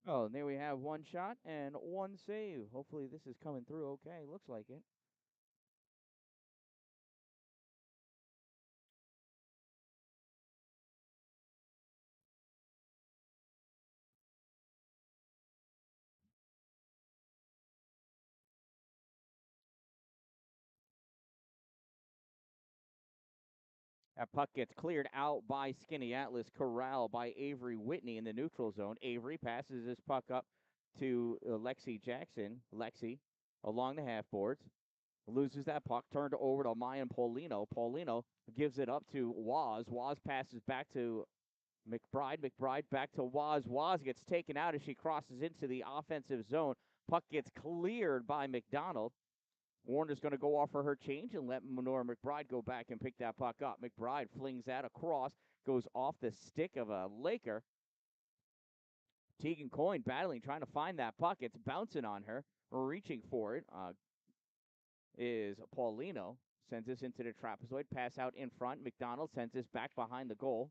Oh, and there we have one shot and one save. Hopefully this is coming through okay. Looks like it. That puck gets cleared out by Skaneateles, corralled by Avery Whitney in the neutral zone. Avery passes this puck up to Lexi Jackson. Lexi along the half boards. Loses that puck, turned over to Mayan Paulino. Paulino gives it up to Waz. Waz passes back to McBride. McBride back to Waz. Waz gets taken out as she crosses into the offensive zone. Puck gets cleared by McDonald. Warner's going to go off for her change and let Menora McBride go back and pick that puck up. McBride flings that across, goes off the stick of a Laker. Tegan Coyne battling, trying to find that puck. It's bouncing on her, reaching for it. Is Paulino. Sends this into the trapezoid. Pass out in front. McDonald sends this back behind the goal.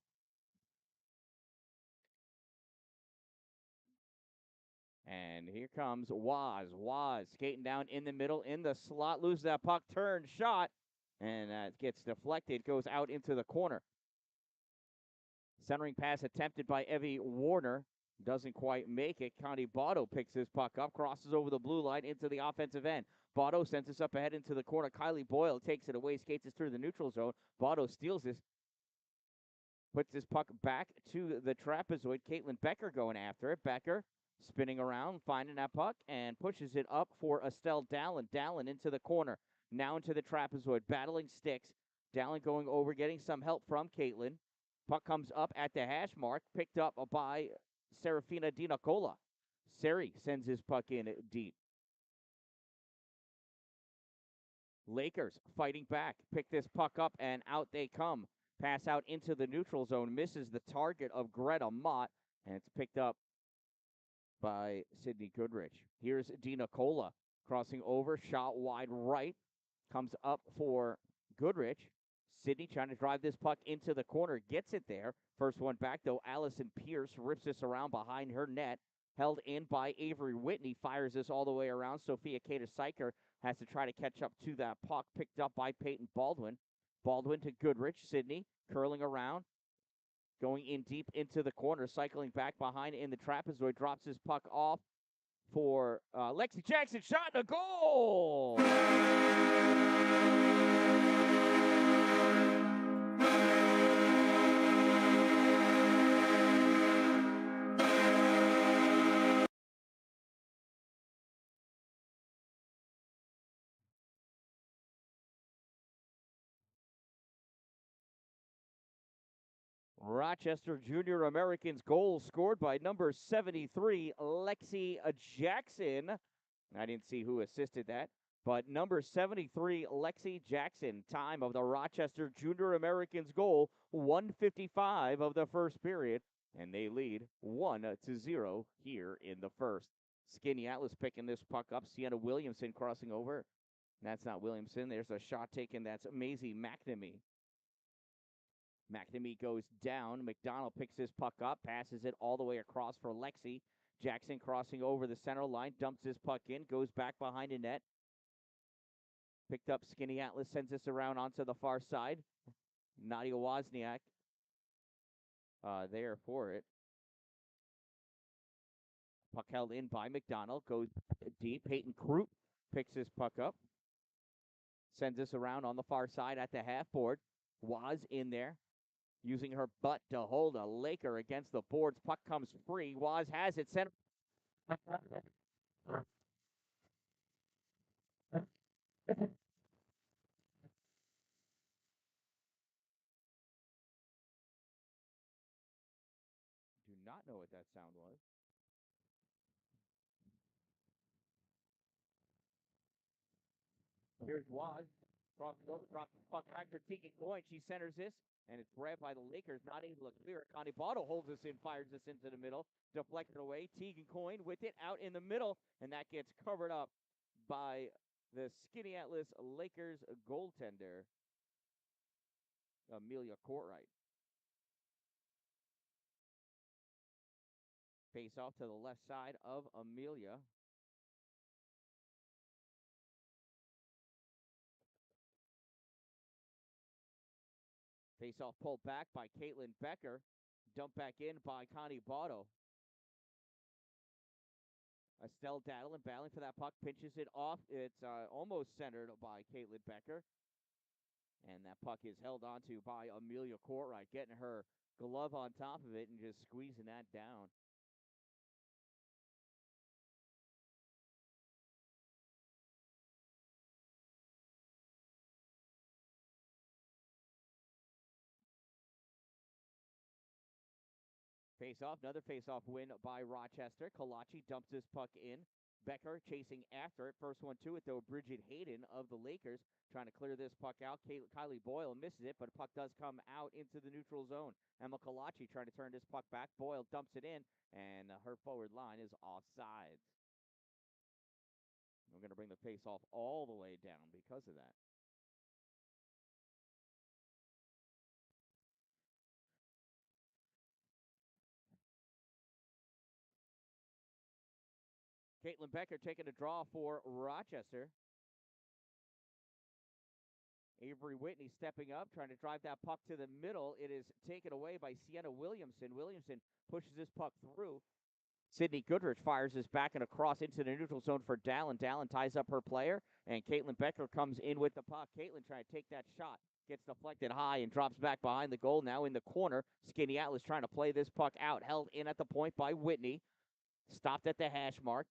And here comes Waz. Waz skating down in the middle, in the slot, loses that puck, turn, shot, and that gets deflected, goes out into the corner. Centering pass attempted by Evie Warner. Doesn't quite make it. Connie Botto picks this puck up, crosses over the blue line into the offensive end. Botto sends this up ahead into the corner. Kylie Boyle takes it away, skates it through the neutral zone. Botto steals this, puts this puck back to the trapezoid. Caitlin Becker going after it. Becker spinning around, finding that puck, and pushes it up for Estelle Dallin. Dallin into the corner, now into the trapezoid, battling sticks. Dallin going over, getting some help from Caitlin. Puck comes up at the hash mark, picked up by Serafina Di Nicola. Seri sends his puck in deep. Lakers fighting back, pick this puck up, and out they come. Pass out into the neutral zone, misses the target of Greta Mott, and it's picked up by Sydney Goodrich. Here's Di Nicola crossing over, shot wide right, comes up for Goodrich. Sydney trying to drive this puck into the corner, gets it there. First one back, though, Allison Pierce rips this around behind her net. Held in by Avery Whitney, fires this all the way around. Sophia Kata-Syker has to try to catch up to that puck, picked up by Peyton Baldwin. Baldwin to Goodrich. Sydney curling around, going in deep into the corner, cycling back behind in the trapezoid, drops his puck off for Lexi Jackson. Shot and a goal! Rochester Junior Americans goal scored by number 73, Lexi Jackson. I didn't see who assisted that, but number 73, Lexi Jackson. Time of the Rochester Junior Americans goal, 1:55 of the first period, and they lead 1-0 here in the first. Skaneateles picking this puck up. Sienna Williamson crossing over. That's not Williamson. There's a shot taken. That's Maisie McNamee. McNamee goes down. McDonald picks his puck up, passes it all the way across for Lexi. Jackson crossing over the center line, dumps his puck in, goes back behind the net. Picked up Skaneateles, sends this around onto the far side. Nadia Wozniak there for it. Puck held in by McDonald, goes deep. Peyton Kroot picks his puck up, sends this around on the far side at the half board. Waz in there, using her butt to hold a Laker against the boards. Puck comes free. Waz has it. Center. Do not know what that sound was. Here's Waz. Crosses over, drops the puck back to Tegan Coyne. She centers this, and it's grabbed by the Lakers. Not able to clear it. Connie Botto holds this in, fires this into the middle, deflected away. Tegan Coyne with it out in the middle, and that gets covered up by the Skaneateles Lakers goaltender, Amelia Courtright. Face off to the left side of Amelia. Face off pulled back by Caitlin Becker. Dumped back in by Connie Botto. Estelle Dan-Dalin battling for that puck, pinches it off. It's almost centered by Caitlin Becker. And that puck is held onto by Amelia Courtright, getting her glove on top of it and just squeezing that down. Face off, another face off win by Rochester. Kalachi dumps this puck in. Becker chasing after it. First one to it, though, Bridget Hayden of the Lakers trying to clear this puck out. Kylie Boyle misses it, but the puck does come out into the neutral zone. Emma Kalachi trying to turn this puck back. Boyle dumps it in, and her forward line is offsides. We're going to bring the face off all the way down because of that. Caitlin Becker taking a draw for Rochester. Avery Whitney stepping up, trying to drive that puck to the middle. It is taken away by Sienna Williamson. Williamson pushes this puck through. Sydney Goodrich fires this back and across into the neutral zone for Dalin. Dalin ties up her player, and Caitlin Becker comes in with the puck. Caitlin trying to take that shot. Gets deflected high and drops back behind the goal. Now in the corner, Skaneateles trying to play this puck out. Held in at the point by Whitney. Stopped at the hash mark.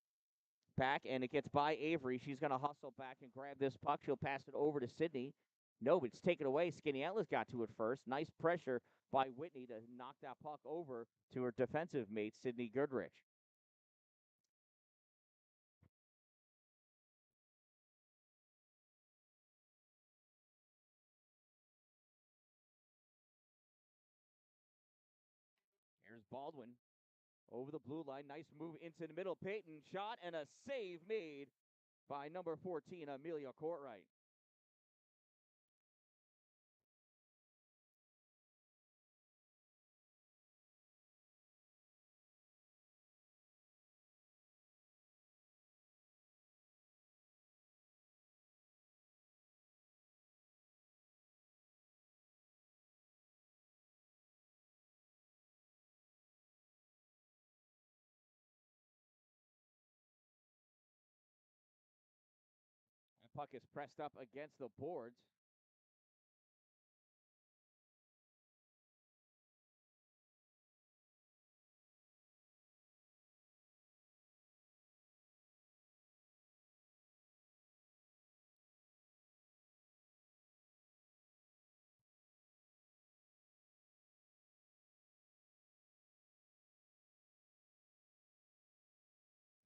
Back, and it gets by Avery. She's going to hustle back and grab this puck. She'll pass it over to Sydney. No, it's taken away. Skaneateles got to it first. Nice pressure by Whitney to knock that puck over to her defensive mate, Sydney Goodrich. Here's Baldwin over the blue line. Nice move into the middle. Peyton shot and a save made by number 14, Amelia Courtright. That puck is pressed up against the boards.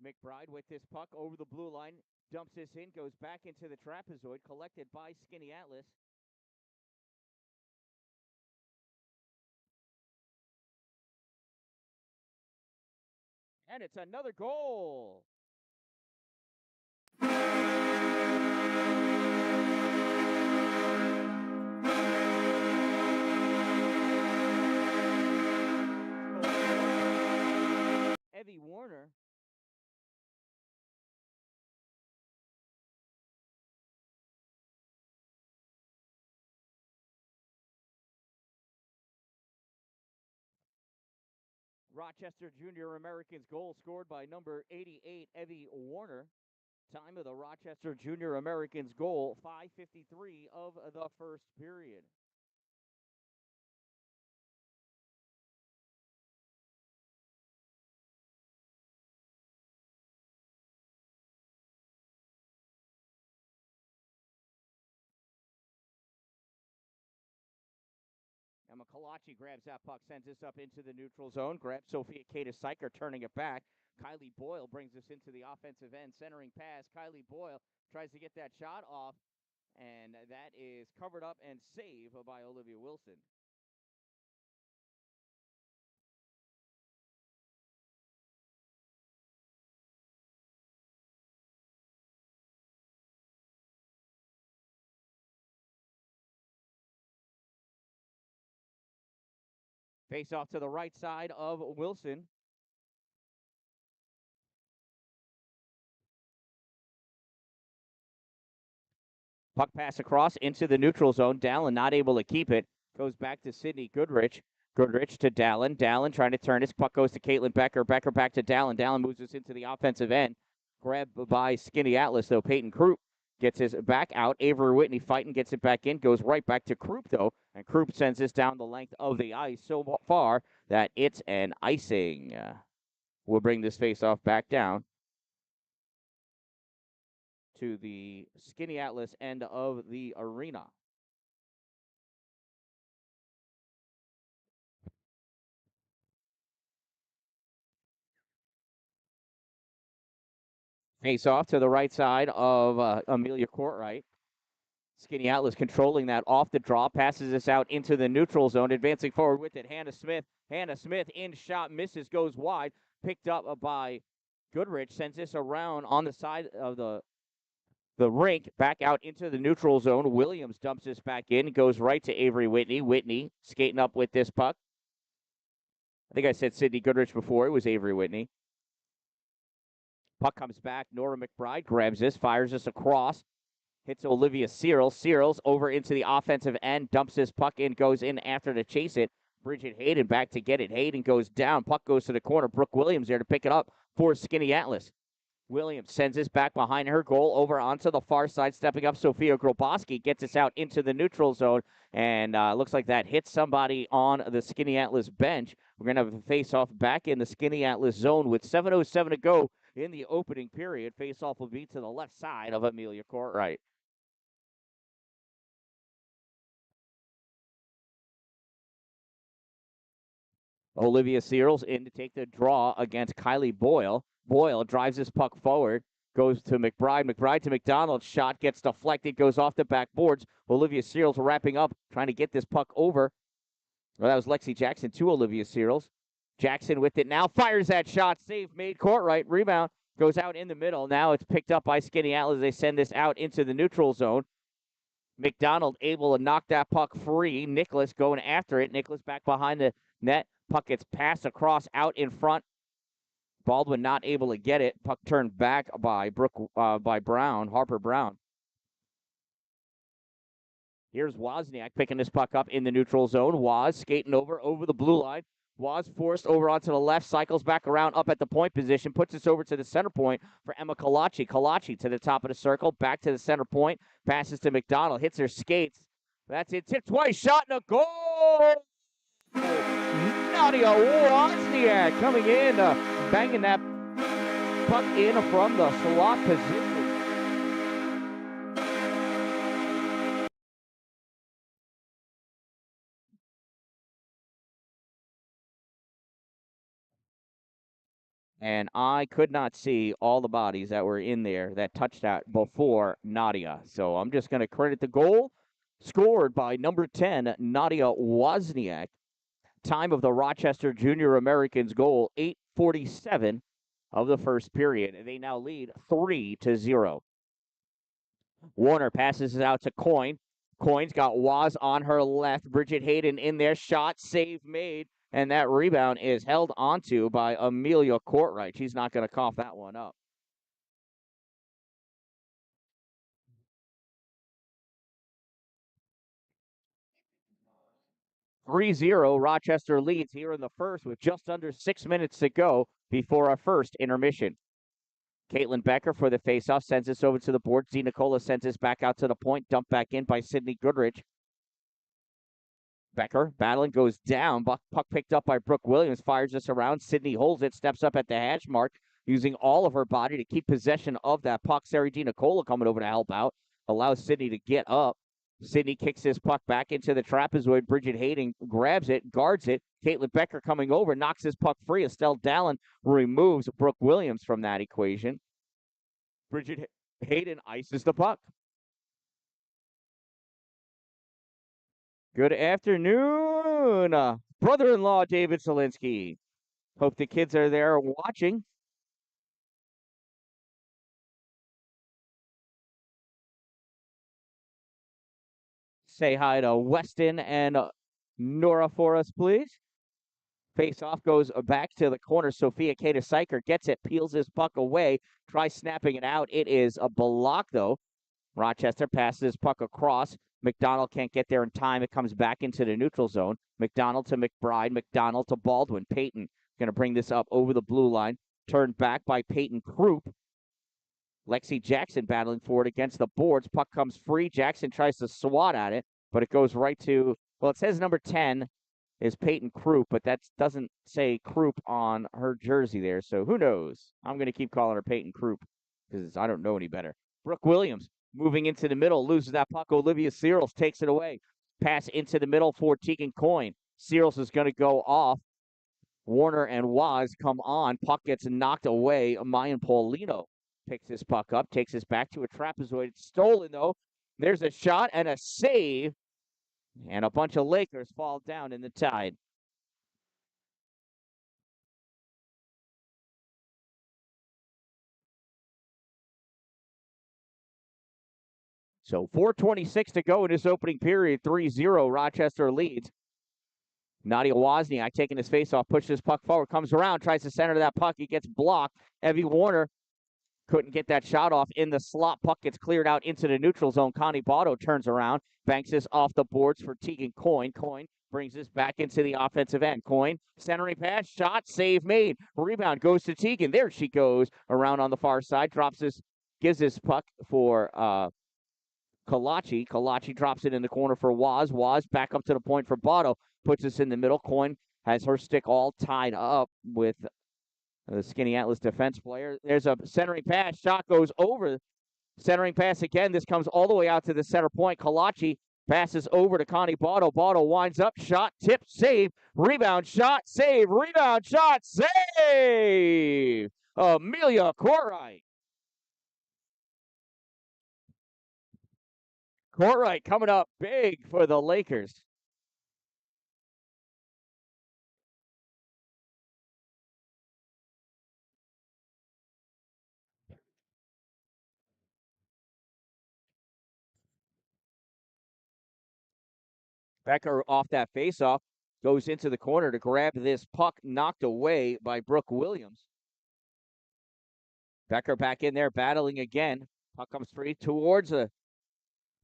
McBride with this puck over the blue line. Dumps this in, goes back into the trapezoid, collected by Skaneateles. And it's another goal. Evie Warner. Rochester Junior Americans goal scored by number 88, Evie Warner. Time of the Rochester Junior Americans goal, 5:53 of the first period. Emma Kalachi grabs that puck, sends this up into the neutral zone, grabs Sophia Kata-Syker, turning it back. Kylie Boyle brings this into the offensive end, centering pass. Kylie Boyle tries to get that shot off, and that is covered up and saved by Olivia Wilson. Face off to the right side of Wilson. Puck pass across into the neutral zone. Dalin not able to keep it. Goes back to Sidney Goodrich. Goodrich to Dalin. Dalin trying to turn his puck goes to Caitlin Becker. Becker back to Dalin. Dalin moves us into the offensive end. Grabbed by Skaneateles, though. Peyton Krupp gets his back out. Avery Whitney fighting, gets it back in. Goes right back to Krupp, though. And Krupp sends this down the length of the ice so far that it's an icing. We'll bring this faceoff back down to the Skaneateles end of the arena. Face off to the right side of Amelia Courtright. Skaneateles controlling that off the draw, passes this out into the neutral zone, advancing forward with it. Hannah Smith. Hannah Smith in shot, misses, goes wide, picked up by Goodrich, sends this around on the side of the rink, back out into the neutral zone. Williams dumps this back in, goes right to Avery Whitney. Whitney skating up with this puck. I think I said Sidney Goodrich before. It was Avery Whitney. Puck comes back. Nora McBride grabs this, fires this across. Hits Olivia Searles. Searles over into the offensive end, dumps this puck in, goes in after to chase it. Bridget Hayden back to get it. Hayden goes down. Puck goes to the corner. Brooke Williams there to pick it up for Skaneateles. Williams sends this back behind her goal over onto the far side, stepping up. Sophia Groboski gets this out into the neutral zone, and looks like that hits somebody on the Skaneateles bench. We're going to have a face-off back in the Skaneateles zone with 7:07 to go in the opening period. Face-off will be to the left side of Amelia Courtright. Olivia Searles in to take the draw against Kylie Boyle. Boyle drives this puck forward, goes to McBride. McBride to McDonald. Shot gets deflected, goes off the backboards. Olivia Searles wrapping up, trying to get this puck over. Well, that was Lexi Jackson to Olivia Searles. Jackson with it now, fires that shot. Save made. Courtright. Rebound goes out in the middle. Now it's picked up by Skaneateles. They send this out into the neutral zone. McDonald able to knock that puck free. Nicholas going after it. Nicholas back behind the net. Puck gets passed across out in front. Baldwin not able to get it. Puck turned back by Brown, Harper Brown. Here's Wozniak picking this puck up in the neutral zone. Woz skating over the blue line. Woz forced over onto the left, cycles back around up at the point position, puts this over to the center point for Emma Kalachi. Kalachi to the top of the circle, back to the center point, passes to McDonald, hits her skates. That's it. Tip twice, shot and a goal! Nadia Wozniak coming in, banging that puck in from the slot position. And I could not see all the bodies that were in there that touched that before Nadia. So I'm just going to credit the goal scored by number 10, Nadia Wozniak. Time of the Rochester Junior Americans goal, 8:47 of the first period. They now lead 3-0. Warner passes it out to Coyne. Coyne's got Waz on her left. Bridget Hayden in there. Shot, save made. And that rebound is held onto by Amelia Courtright. She's not going to cough that one up. 3-0, Rochester leads here in the first with just under 6 minutes to go before our first intermission. Caitlin Becker for the faceoff sends this over to the board. Z. Nicola sends this back out to the point. Dumped back in by Sidney Goodrich. Becker battling, goes down. Puck picked up by Brooke Williams. Fires this around. Sidney holds it. Steps up at the hash mark, using all of her body to keep possession of that puck. Sarah D. Nicola coming over to help out. Allows Sidney to get up. Sidney kicks his puck back into the trapezoid. Bridget Hayden grabs it, guards it. Caitlin Becker coming over, knocks his puck free. Estelle Dallin removes Brooke Williams from that equation. Bridget Hayden ices the puck. Good afternoon, brother-in-law David Solinsky. Hope the kids are there watching. Say hi to Weston and Nora for us, please. Face-off goes back to the corner. Sophia Kata-Syker gets it, peels his puck away, tries snapping it out. It is a block, though, Rochester passes puck across. McDonald can't get there in time. It comes back into the neutral zone. McDonald to McBride. McDonald to Baldwin. Peyton going to bring this up over the blue line. Turned back by Peyton Krupp. Lexi Jackson battling for it against the boards. Puck comes free. Jackson tries to swat at it, but it goes right to, well, it says number 10 is Peyton Krupp, but that doesn't say Krupp on her jersey there, so who knows? I'm going to keep calling her Peyton Krupp because I don't know any better. Brooke Williams moving into the middle, loses that puck. Olivia Searles takes it away. Pass into the middle for Tegan Coyne. Searles is going to go off. Warner and Waz come on. Puck gets knocked away. Mayan Paulino picks this puck up, takes this back to a trapezoid. It's stolen, though. There's a shot and a save, and a bunch of Lakers fall down in the Tide. So 4:26 to go in this opening period. 3-0, Rochester leads. Nadia Wozniak taking his face off, pushes his puck forward, comes around, tries to center that puck. He gets blocked. Evie Warner couldn't get that shot off in the slot. Puck gets cleared out into the neutral zone. Connie Botto turns around, banks this off the boards for Tegan Coyne. Coyne brings this back into the offensive end. Coyne, centering pass, shot, save made. Rebound goes to Tegan. There she goes around on the far side, drops this, gives this puck for Kalachi. Kalachi drops it in the corner for Waz. Waz back up to the point for Botto. Puts this in the middle. Coyne has her stick all tied up with the Skaneateles defense player. There's a centering pass. Shot goes over. Centering pass again. This comes all the way out to the center point. Kalachi passes over to Connie Botto. Botto winds up. Shot, tip, save. Rebound, shot, save. Rebound, shot, save. Amelia Courtwright. Courtwright coming up big for the Lakers. Becker off that faceoff goes into the corner to grab this puck knocked away by Brooke Williams. Becker back in there battling again. Puck comes free towards a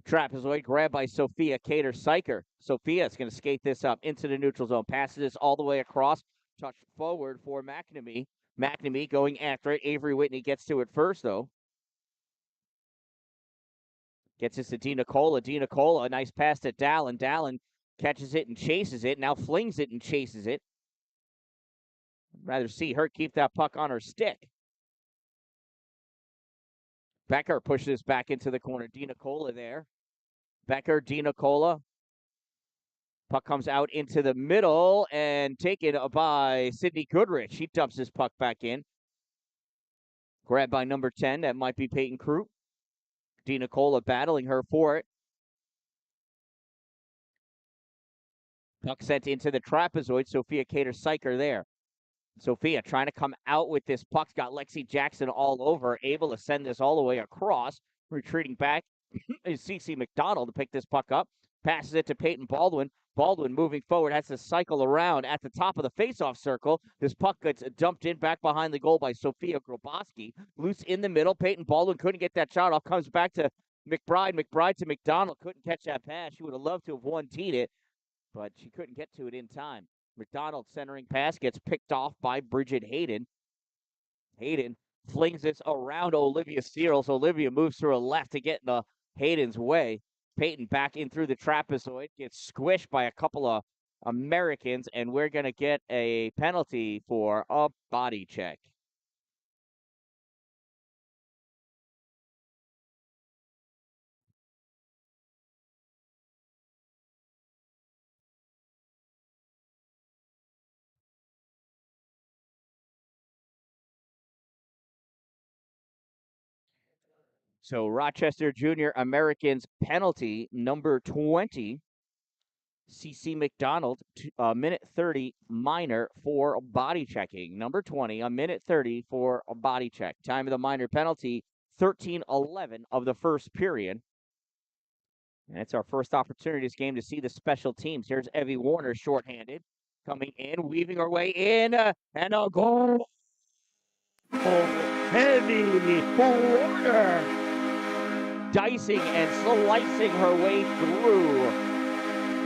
trapezoid, grabbed by Sophia Cater-Syker. Sophia is going to skate this up into the neutral zone, passes this all the way across, touch forward for McNamee. McNamee going after it. Avery Whitney gets to it first, though. Gets this to DiNicola. DiNicola, a nice pass to Dan-Dalin. Dan-Dalin catches it and chases it, now flings it and chases it. I'd rather see her keep that puck on her stick. Becker pushes back into the corner. DiNicola there. Becker, DiNicola. Puck comes out into the middle and taken by Sydney Goodrich. He dumps his puck back in. Grabbed by number 10. That might be Peyton Krupp. DiNicola battling her for it. Puck sent into the trapezoid. Sophia Cater-Syker there. Sophia trying to come out with this puck. Got Lexi Jackson all over. Able to send this all the way across. Retreating back is CC McDonald to pick this puck up. Passes it to Peyton Baldwin. Baldwin moving forward has to cycle around at the top of the faceoff circle. This puck gets dumped in back behind the goal by Sophia Groboski. Loose in the middle. Peyton Baldwin couldn't get that shot off. Comes back to McBride. McBride to McDonald. Couldn't catch that pass. She would have loved to have one-teed it, but she couldn't get to it in time. McDonald centering pass gets picked off by Bridget Hayden. Hayden flings this around Olivia Searles. Olivia moves to her left to get in Hayden's way. Peyton back in through the trapezoid, gets squished by a couple of Americans, and we're going to get a penalty for a body check. So Rochester Junior Americans penalty number 20. CC McDonald, a minute 30 minor for body checking. Number 20, a minute 30 for a body check. Time of the minor penalty, 13:11 of the first period. And it's our first opportunity this game to see the special teams. Here's Evie Warner shorthanded, coming in, weaving her way in, and a goal for Evie Warner. dicing and slicing her way through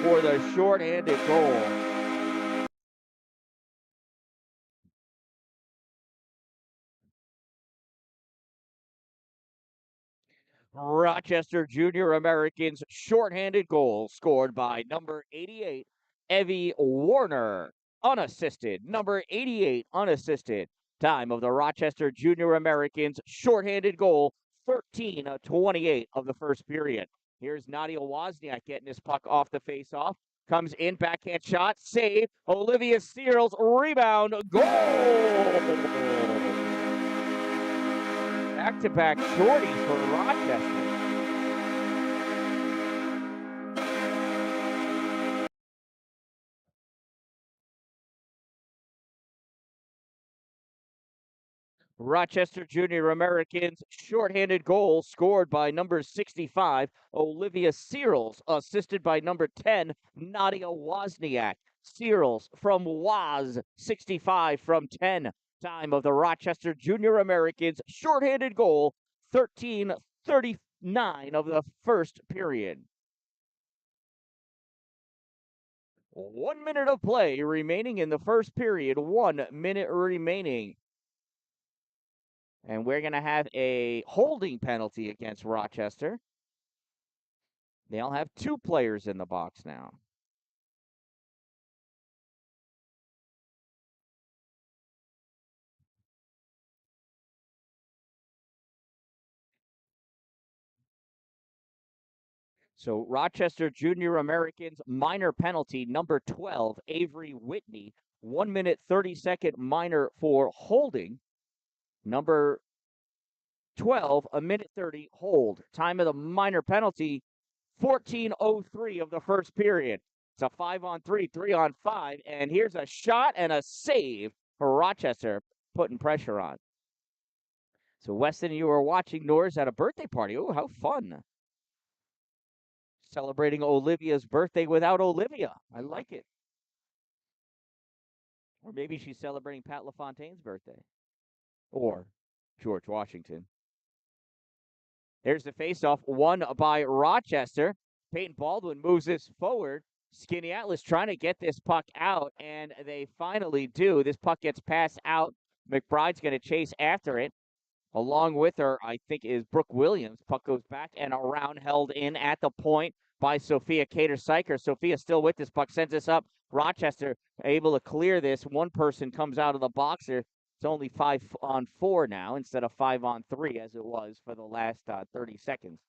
for the shorthanded goal. Rochester Junior Americans shorthanded goal scored by number 88, Evie Warner, unassisted. Number 88, unassisted. Time of the Rochester Junior Americans shorthanded goal, 13:28 of the first period. Here's Nadia Wozniak getting this puck off the faceoff. Comes in, backhand shot, save. Olivia Searles, rebound, goal! Back-to-back shorties for Rochester. Rochester Junior Americans shorthanded goal scored by number 65, Olivia Searles, assisted by number 10, Nadia Wozniak. Searles from Woz, 65 from 10. Time of the Rochester Junior Americans shorthanded goal, 13:39 of the first period. 1 minute of play remaining in the first period. 1 minute remaining. And we're going to have a holding penalty against Rochester. They'll have 2 players in the box now. So Rochester Junior Americans minor penalty, number 12, Avery Whitney, 1 minute 30-second minor for holding. Number 12, a minute 30 hold. Time of the minor penalty, 14:03 of the first period. It's a 5-on-3, 3-on-5, and here's a shot and a save for Rochester, putting pressure on. So Weston, you were watching Norris at a birthday party. Oh, how fun. Celebrating Olivia's birthday without Olivia. I like it. Or maybe she's celebrating Pat LaFontaine's birthday. Or George Washington. There's the faceoff, won by Rochester. Peyton Baldwin moves this forward. Skaneateles trying to get this puck out, and they finally do. This puck gets passed out. McBride's going to chase after it. Along with her, I think, is Brooke Williams. Puck goes back and around, held in at the point by Sophia Cater-Syker. Sophia still with this puck, sends this up. Rochester able to clear this. One person comes out of the boxer. It's only 5-on-4 now instead of 5-on-3 as it was for the last 30 seconds.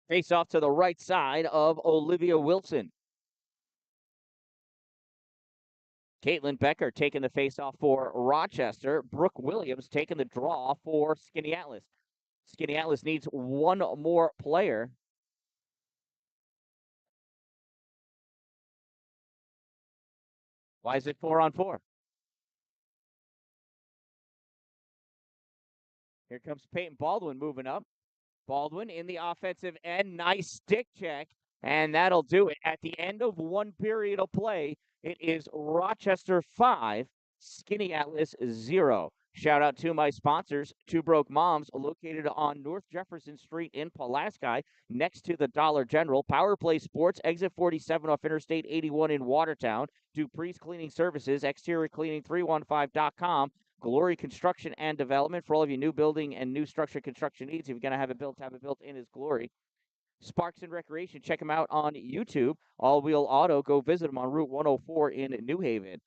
Face off to the right side of Olivia Wilson. Caitlin Becker taking the face-off for Rochester. Brooke Williams taking the draw for Skaneateles. Skaneateles needs one more player. Why is it 4-on-4? Here comes Peyton Baldwin moving up. Baldwin in the offensive end. Nice stick check. And that'll do it. At the end of one period of play, it is Rochester 5, Skaneateles 0. Shout out to my sponsors, Two Broke Moms, located on North Jefferson Street in Pulaski, next to the Dollar General. Power Play Sports, exit 47 off Interstate 81 in Watertown. Dupree's Cleaning Services, exteriorcleaning315.com. Glory Construction and Development for all of your new building and new structure construction needs. If you're going to have it built in his glory. Sparks and Recreation, check them out on YouTube. All Wheel Auto, go visit them on Route 104 in New Haven.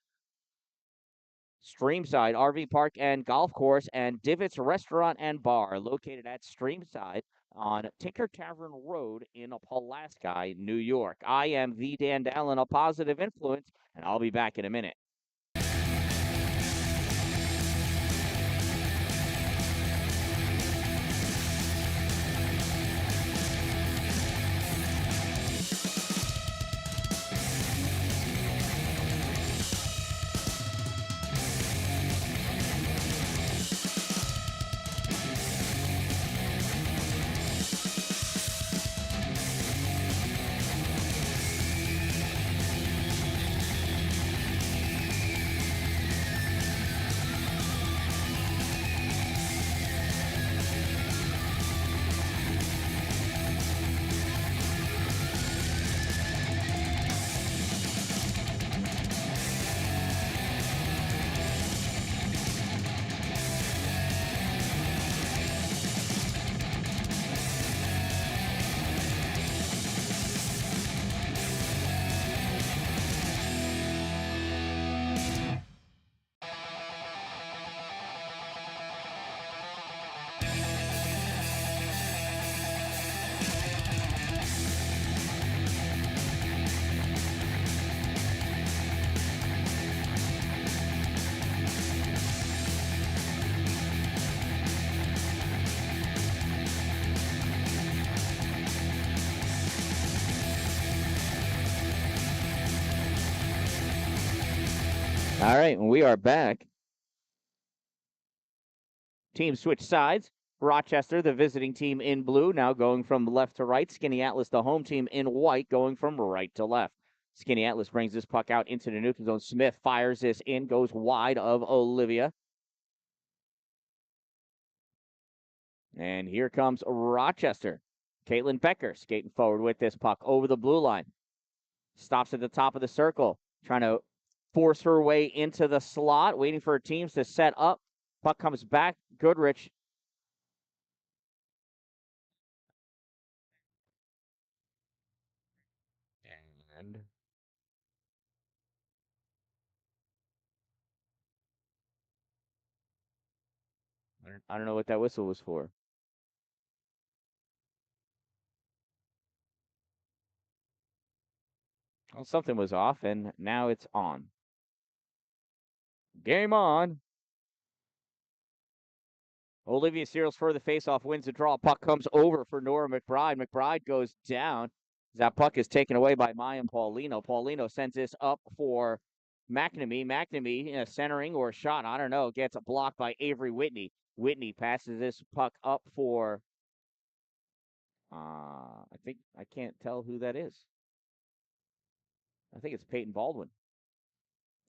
Streamside RV Park and Golf Course, and Divots Restaurant and Bar, located at Streamside on Tinker Tavern Road in Pulaski, New York. I am the Dan-Dalin, a positive influence, and I'll be back in a minute. All right, we are back. Team switch sides. Rochester, the visiting team in blue, now going from left to right. Skaneateles, the home team in white, going from right to left. Skaneateles brings this puck out into the neutral zone. Smith fires this in, goes wide of Olivia. And here comes Rochester. Caitlin Becker skating forward with this puck over the blue line. Stops at the top of the circle, trying to force her way into the slot, waiting for her teams to set up. Puck comes back. Goodrich. And I don't know what that whistle was for. Well, something was off, and now it's on. Game on. Olivia Searles for the faceoff, wins the draw. Puck comes over for Nora McBride. McBride goes down. That puck is taken away by Mayan Paulino. Paulino sends this up for McNamee. McNamee centering or shot, I don't know, gets blocked by Avery Whitney. Whitney passes this puck up for, I think, I can't tell who that is. I think it's Peyton Baldwin.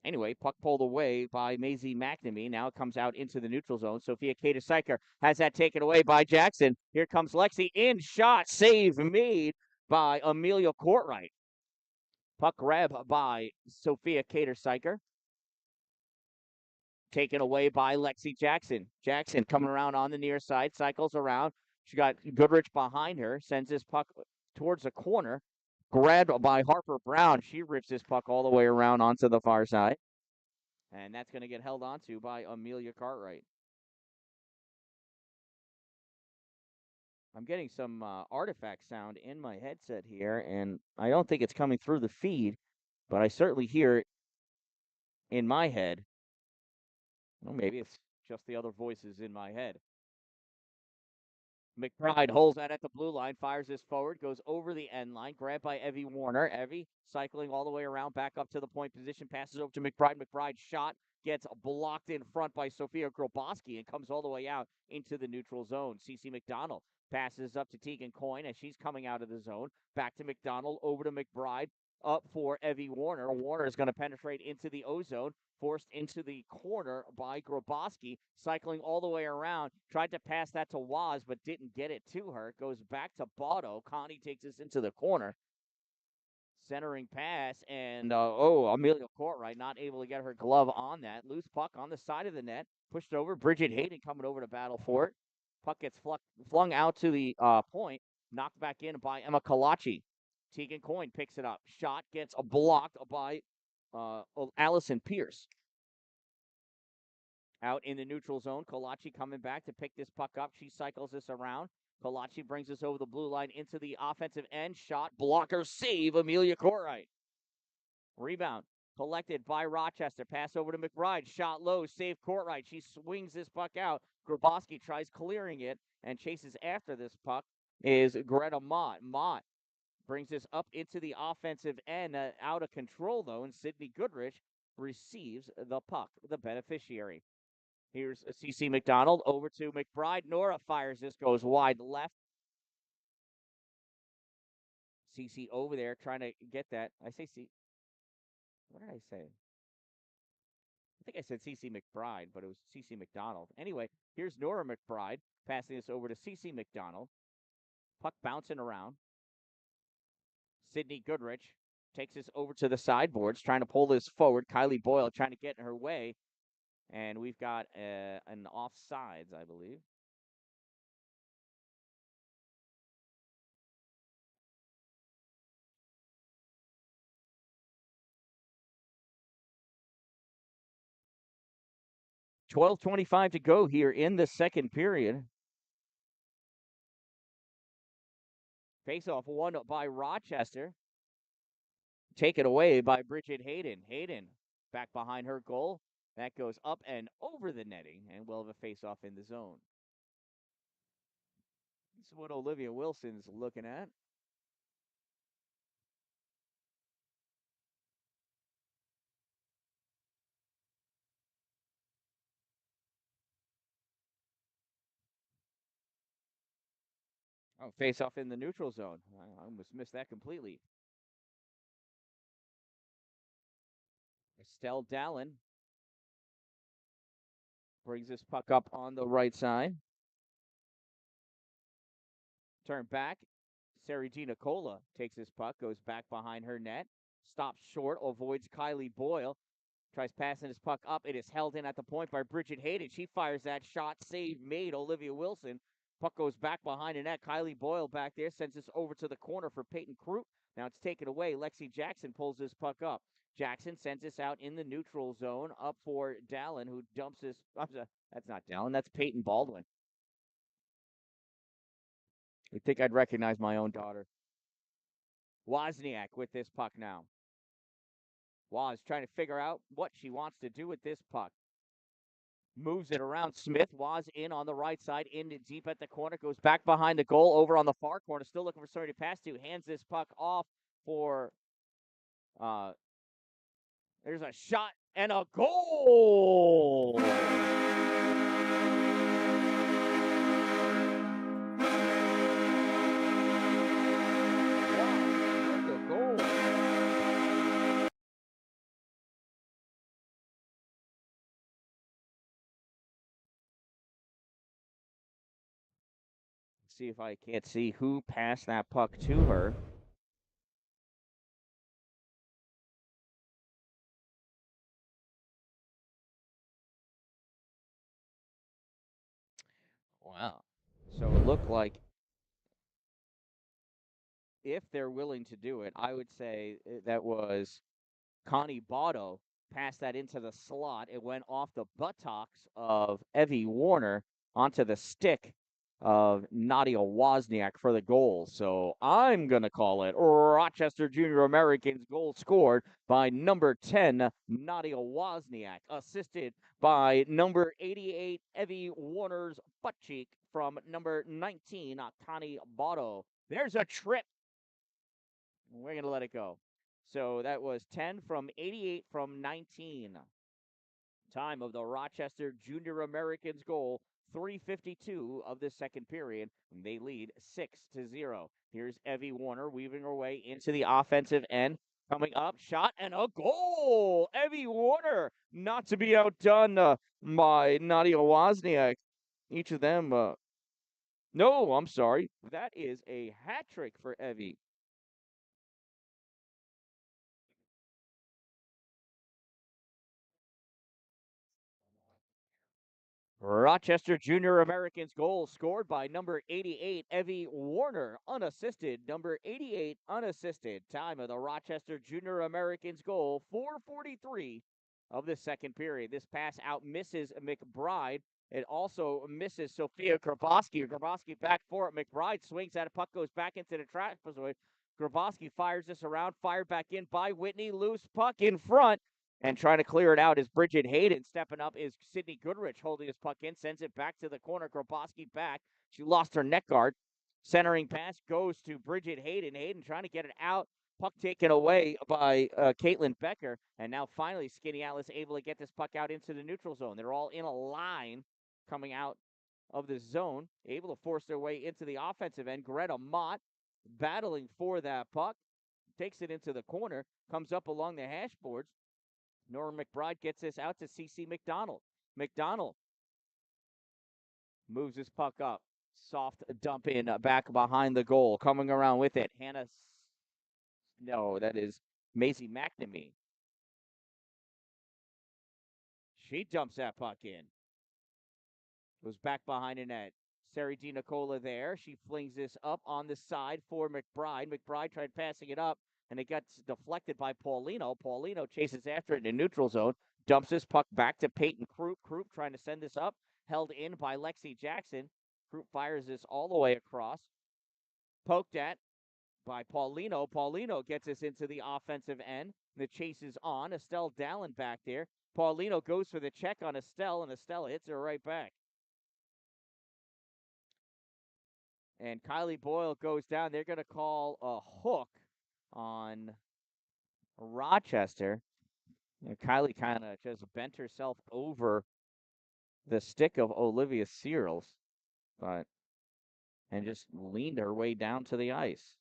Anyway, puck pulled away by Maisie McNamee. Now it comes out into the neutral zone. Sophia Kader-Syker has that taken away by Jackson. Here comes Lexi in shot. Save made by Amelia Courtright. Puck grab by Sophia Kader-Syker. Taken away by Lexi Jackson. Jackson coming around on the near side, cycles around. She got Goodrich behind her, sends this puck towards the corner. Grabbed by Harper Brown. She rips this puck all the way around onto the far side. And that's going to get held onto by Amelia Cartwright. I'm getting some artifact sound in my headset here, and I don't think it's coming through the feed, but I certainly hear it in my head. Well, maybe it's just the other voices in my head. McBride holds that at the blue line, fires this forward, goes over the end line, grabbed by Evie Warner. Evie cycling all the way around, back up to the point position, passes over to McBride. McBride shot, gets blocked in front by Sophia Groboski and comes all the way out into the neutral zone. CeCe McDonald passes up to Tegan Coyne as she's coming out of the zone. Back to McDonald, over to McBride, up for Evie Warner. Warner is going to penetrate into the O-zone, forced into the corner by Groboski, cycling all the way around. Tried to pass that to Waz, but didn't get it to her. Goes back to Botto. Connie takes this into the corner. Centering pass, and Amelia Courtright not able to get her glove on that. Loose puck on the side of the net. Pushed over. Bridget Hayden coming over to battle for it. Puck gets flung out to the point. Knocked back in by Emma Kalachi. Tegan Coyne picks it up. Shot gets blocked by Allison Pierce. Out in the neutral zone, Kalachi coming back to pick this puck up. She cycles this around. Kalachi brings this over the blue line into the offensive end. Shot, blocker, save, Amelia Courtright. Rebound collected by Rochester. Pass over to McBride. Shot low, save Courtright. She swings this puck out. Groboski tries clearing it and chases after this puck is Greta Mott. Mott brings this up into the offensive end, out of control though, and Sydney Goodrich receives the puck, the beneficiary. Here's CeCe McDonald over to McBride. Nora fires this, goes wide left. CeCe over there trying to get that. I say C. What did I say? I think I said CeCe McBride, but it was CeCe McDonald. Anyway, here's Nora McBride passing this over to CeCe McDonald. Puck bouncing around. Sydney Goodrich takes this over to the sideboards, trying to pull this forward. Kylie Boyle trying to get in her way. And we've got an offsides, I believe. 12:25 to go here in the second period. Faceoff won by Rochester. Taken away by Bridget Hayden. Hayden back behind her goal. That goes up and over the netting, and we'll have a faceoff in the zone. This is what Olivia Wilson's looking at. Oh, face off in the neutral zone. I almost missed that completely. Dan-Dalin brings this puck up on the right side. Turn back. Skaneateles takes this puck, goes back behind her net, stops short, avoids Kylie Boyle, tries passing his puck up. It is held in at the point by Bridget Hayden. She fires that shot, save made. Olivia Wilson. Puck goes back behind the net. Kylie Boyle back there sends this over to the corner for Peyton Croup. Now it's taken away. Lexi Jackson pulls this puck up. Jackson sends this out in the neutral zone up for Dalin, who dumps this. That's not Dalin. That's Peyton Baldwin. I think I'd recognize my own daughter. Wozniak with this puck now. Woz trying to figure out what she wants to do with this puck. Moves it around Smith. Woz in on the right side, in deep at the corner, goes back behind the goal, over on the far corner, still looking for somebody to pass to. Hands this puck off for. There's a shot and a goal. See if I can't see who passed that puck to her. Wow. So it looked like if they're willing to do it, I would say that was Connie Botto passed that into the slot. It went off the buttocks of Evie Warner onto the stick of Nadia Wozniak for the goal. So I'm going to call it Rochester Junior Americans goal scored by number 10, Nadia Wozniak, assisted by number 88, Evie Warner's butt cheek from number 19, Connie Botto. There's a trip. We're going to let it go. So that was 10 from 88 from 19. Time of the Rochester Junior Americans goal, 3:52 of the second period. They lead 6-0. Here's Evie Warner weaving her way into the offensive end. Coming up, shot and a goal. Evie Warner, not to be outdone by Nadia Wozniak. Each of them, no, I'm sorry. That is a hat trick for Evie. Rochester Junior Americans goal scored by number 88, Evie Warner, unassisted. Number 88, unassisted. Time of the Rochester Junior Americans goal, 4:43 of the second period. This pass out misses McBride. It also misses Sophia Grabowski. Grabowski back for it. McBride swings that. Puck goes back into the trapezoid. Grabowski fires this around, fired back in by Whitney. Loose puck in front. And trying to clear it out is Bridget Hayden. Stepping up is Sydney Goodrich holding his puck in, sends it back to the corner. Grabowski back. She lost her net guard. Centering pass goes to Bridget Hayden. Hayden trying to get it out. Puck taken away by Caitlin Becker. And now finally Skaneateles able to get this puck out into the neutral zone. They're all in a line coming out of the zone, able to force their way into the offensive end. Greta Mott battling for that puck. Takes it into the corner, comes up along the hash boards. Nora McBride gets this out to CC McDonald. McDonald moves his puck up. Soft dump in back behind the goal. Coming around with it. Hannah. No, that is Maisie McNamee. She dumps that puck in. Goes back behind the net. Sari Di Nicola there. She flings this up on the side for McBride. McBride tried passing it up, and it got deflected by Paulino. Paulino chases after it in the neutral zone. Dumps this puck back to Peyton Croup. Croup trying to send this up. Held in by Lexi Jackson. Croup fires this all the way across. Poked at by Paulino. Paulino gets us into the offensive end. The chase is on. Estelle Dallin back there. Paulino goes for the check on Estelle, and Estelle hits her right back. And Kylie Boyle goes down. They're going to call a hook on Rochester. And Kylie kind of just bent herself over the stick of Olivia Searles. But and just leaned her way down to the ice.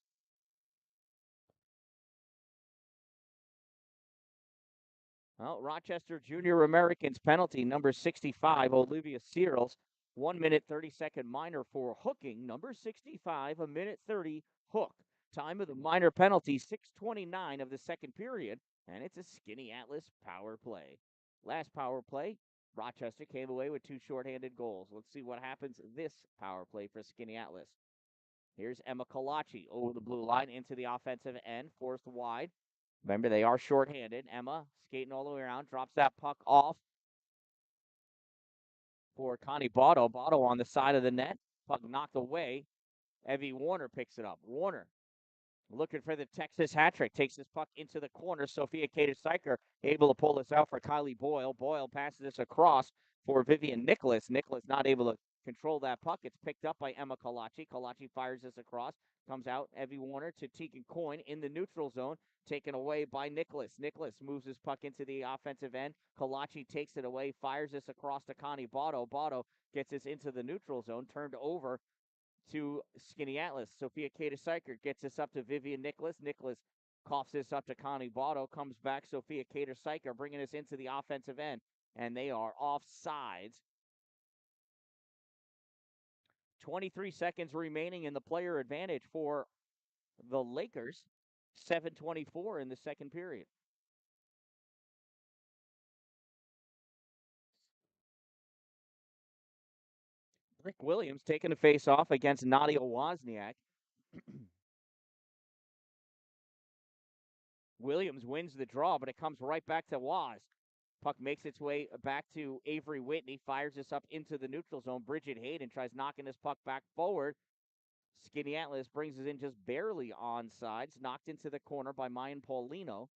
Well, Rochester Junior Americans penalty, number 65, Olivia Searles, 1 minute 30-second minor for hooking. Number 65, a minute 30 hook. Time of the minor penalty, 6:29 of the second period, and it's a Skaneateles power play. Last power play, Rochester came away with 2 shorthanded goals. Let's see what happens this power play for Skaneateles. Here's Emma Kalachi over the blue line into the offensive end, forced wide. Remember, they are shorthanded. Emma skating all the way around, drops that puck off for Connie Botto. Botto on the side of the net. Puck knocked away. Evie Warner picks it up. Warner looking for the Texas hat trick. Takes this puck into the corner. Sophia Kader-Syker able to pull this out for Kylie Boyle. Boyle passes this across for Vivian Nicholas. Nicholas not able to control that puck. It's picked up by Emma Kalachi. Kalachi fires this across. Comes out. Evie Warner to Tegan Coyne in the neutral zone. Taken away by Nicholas. Nicholas moves his puck into the offensive end. Kalachi takes it away. Fires this across to Connie Botto. Botto gets this into the neutral zone. Turned over to Skaneateles. Sophia Kader-Syker gets this up to Vivian Nicholas. Nicholas coughs this up to Connie Botto. Comes back. Sophia Kader-Syker bringing us into the offensive end. And they are offsides. 23 seconds remaining in the player advantage for the Lakers. 7:24 in the second period. Rick Williams taking a face off against Nadia Wozniak. Williams wins the draw, but it comes right back to Woz. Puck makes its way back to Avery Whitney, fires this up into the neutral zone. Bridget Hayden tries knocking this puck back forward. Skaneateles brings it in just barely onside. Knocked into the corner by Mayan Paulino.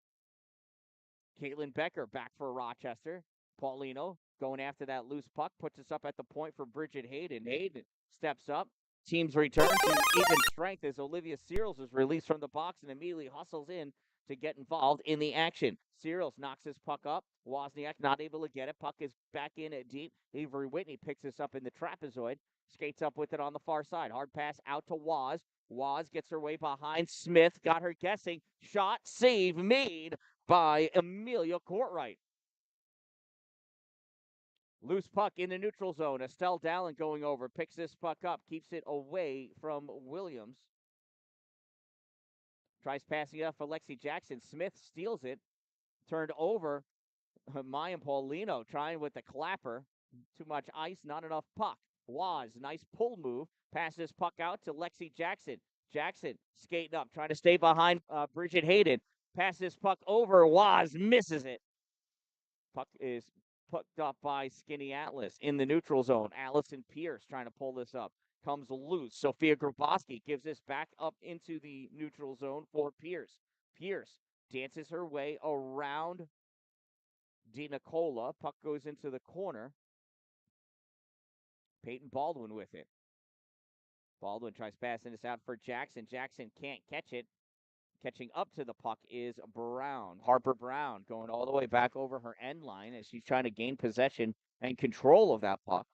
Caitlin Becker back for Rochester. Paulino going after that loose puck, puts us up at the point for Bridget Hayden. Hayden steps up. Teams return to even strength as Olivia Searles is released from the box and immediately hustles in to get involved in the action. Searles knocks his puck up. Wozniak not able to get it. Puck is back in at deep. Avery Whitney picks this up in the trapezoid. Skates up with it on the far side. Hard pass out to Woz. Woz gets her way behind Smith. Got her guessing. Shot, save made by Amelia Courtright. Loose puck in the neutral zone. Estelle Dallin going over. Picks this puck up. Keeps it away from Williams. Tries passing it up for Lexi Jackson. Smith steals it. Turned over. Mayan Paulino trying with the clapper. Too much ice, not enough puck. Waz, nice pull move. Pass this puck out to Lexi Jackson. Jackson skating up, trying to stay behind Bridget Hayden. Pass this puck over. Waz misses it. Puck is pucked up by Skaneateles in the neutral zone. Allison Pierce trying to pull this up. Comes loose. Sophia Grabowski gives this back up into the neutral zone for Pierce. Pierce dances her way around DiNicola. Puck goes into the corner. Peyton Baldwin with it. Baldwin tries passing this out for Jackson. Jackson can't catch it. Catching up to the puck is Brown. Harper Brown going all the way back over her end line as she's trying to gain possession and control of that puck.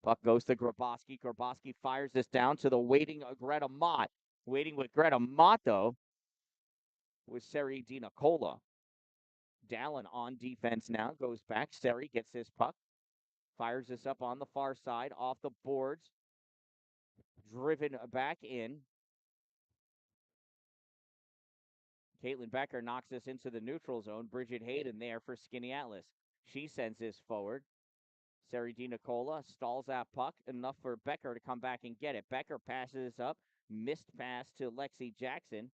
Puck goes to Grabowski. Grabowski fires this down to the waiting Greta Mott. Waiting with Greta Mott, though, was Seri DiNicola. Dallin on defense now. Goes back. Seri gets this puck. Fires this up on the far side. Off the boards. Driven back in. Caitlin Becker knocks this into the neutral zone. Bridget Hayden there for Skaneateles. She sends this forward. Seri DiNicola stalls that puck enough for Becker to come back and get it. Becker passes up. Missed pass to Lexi Jackson.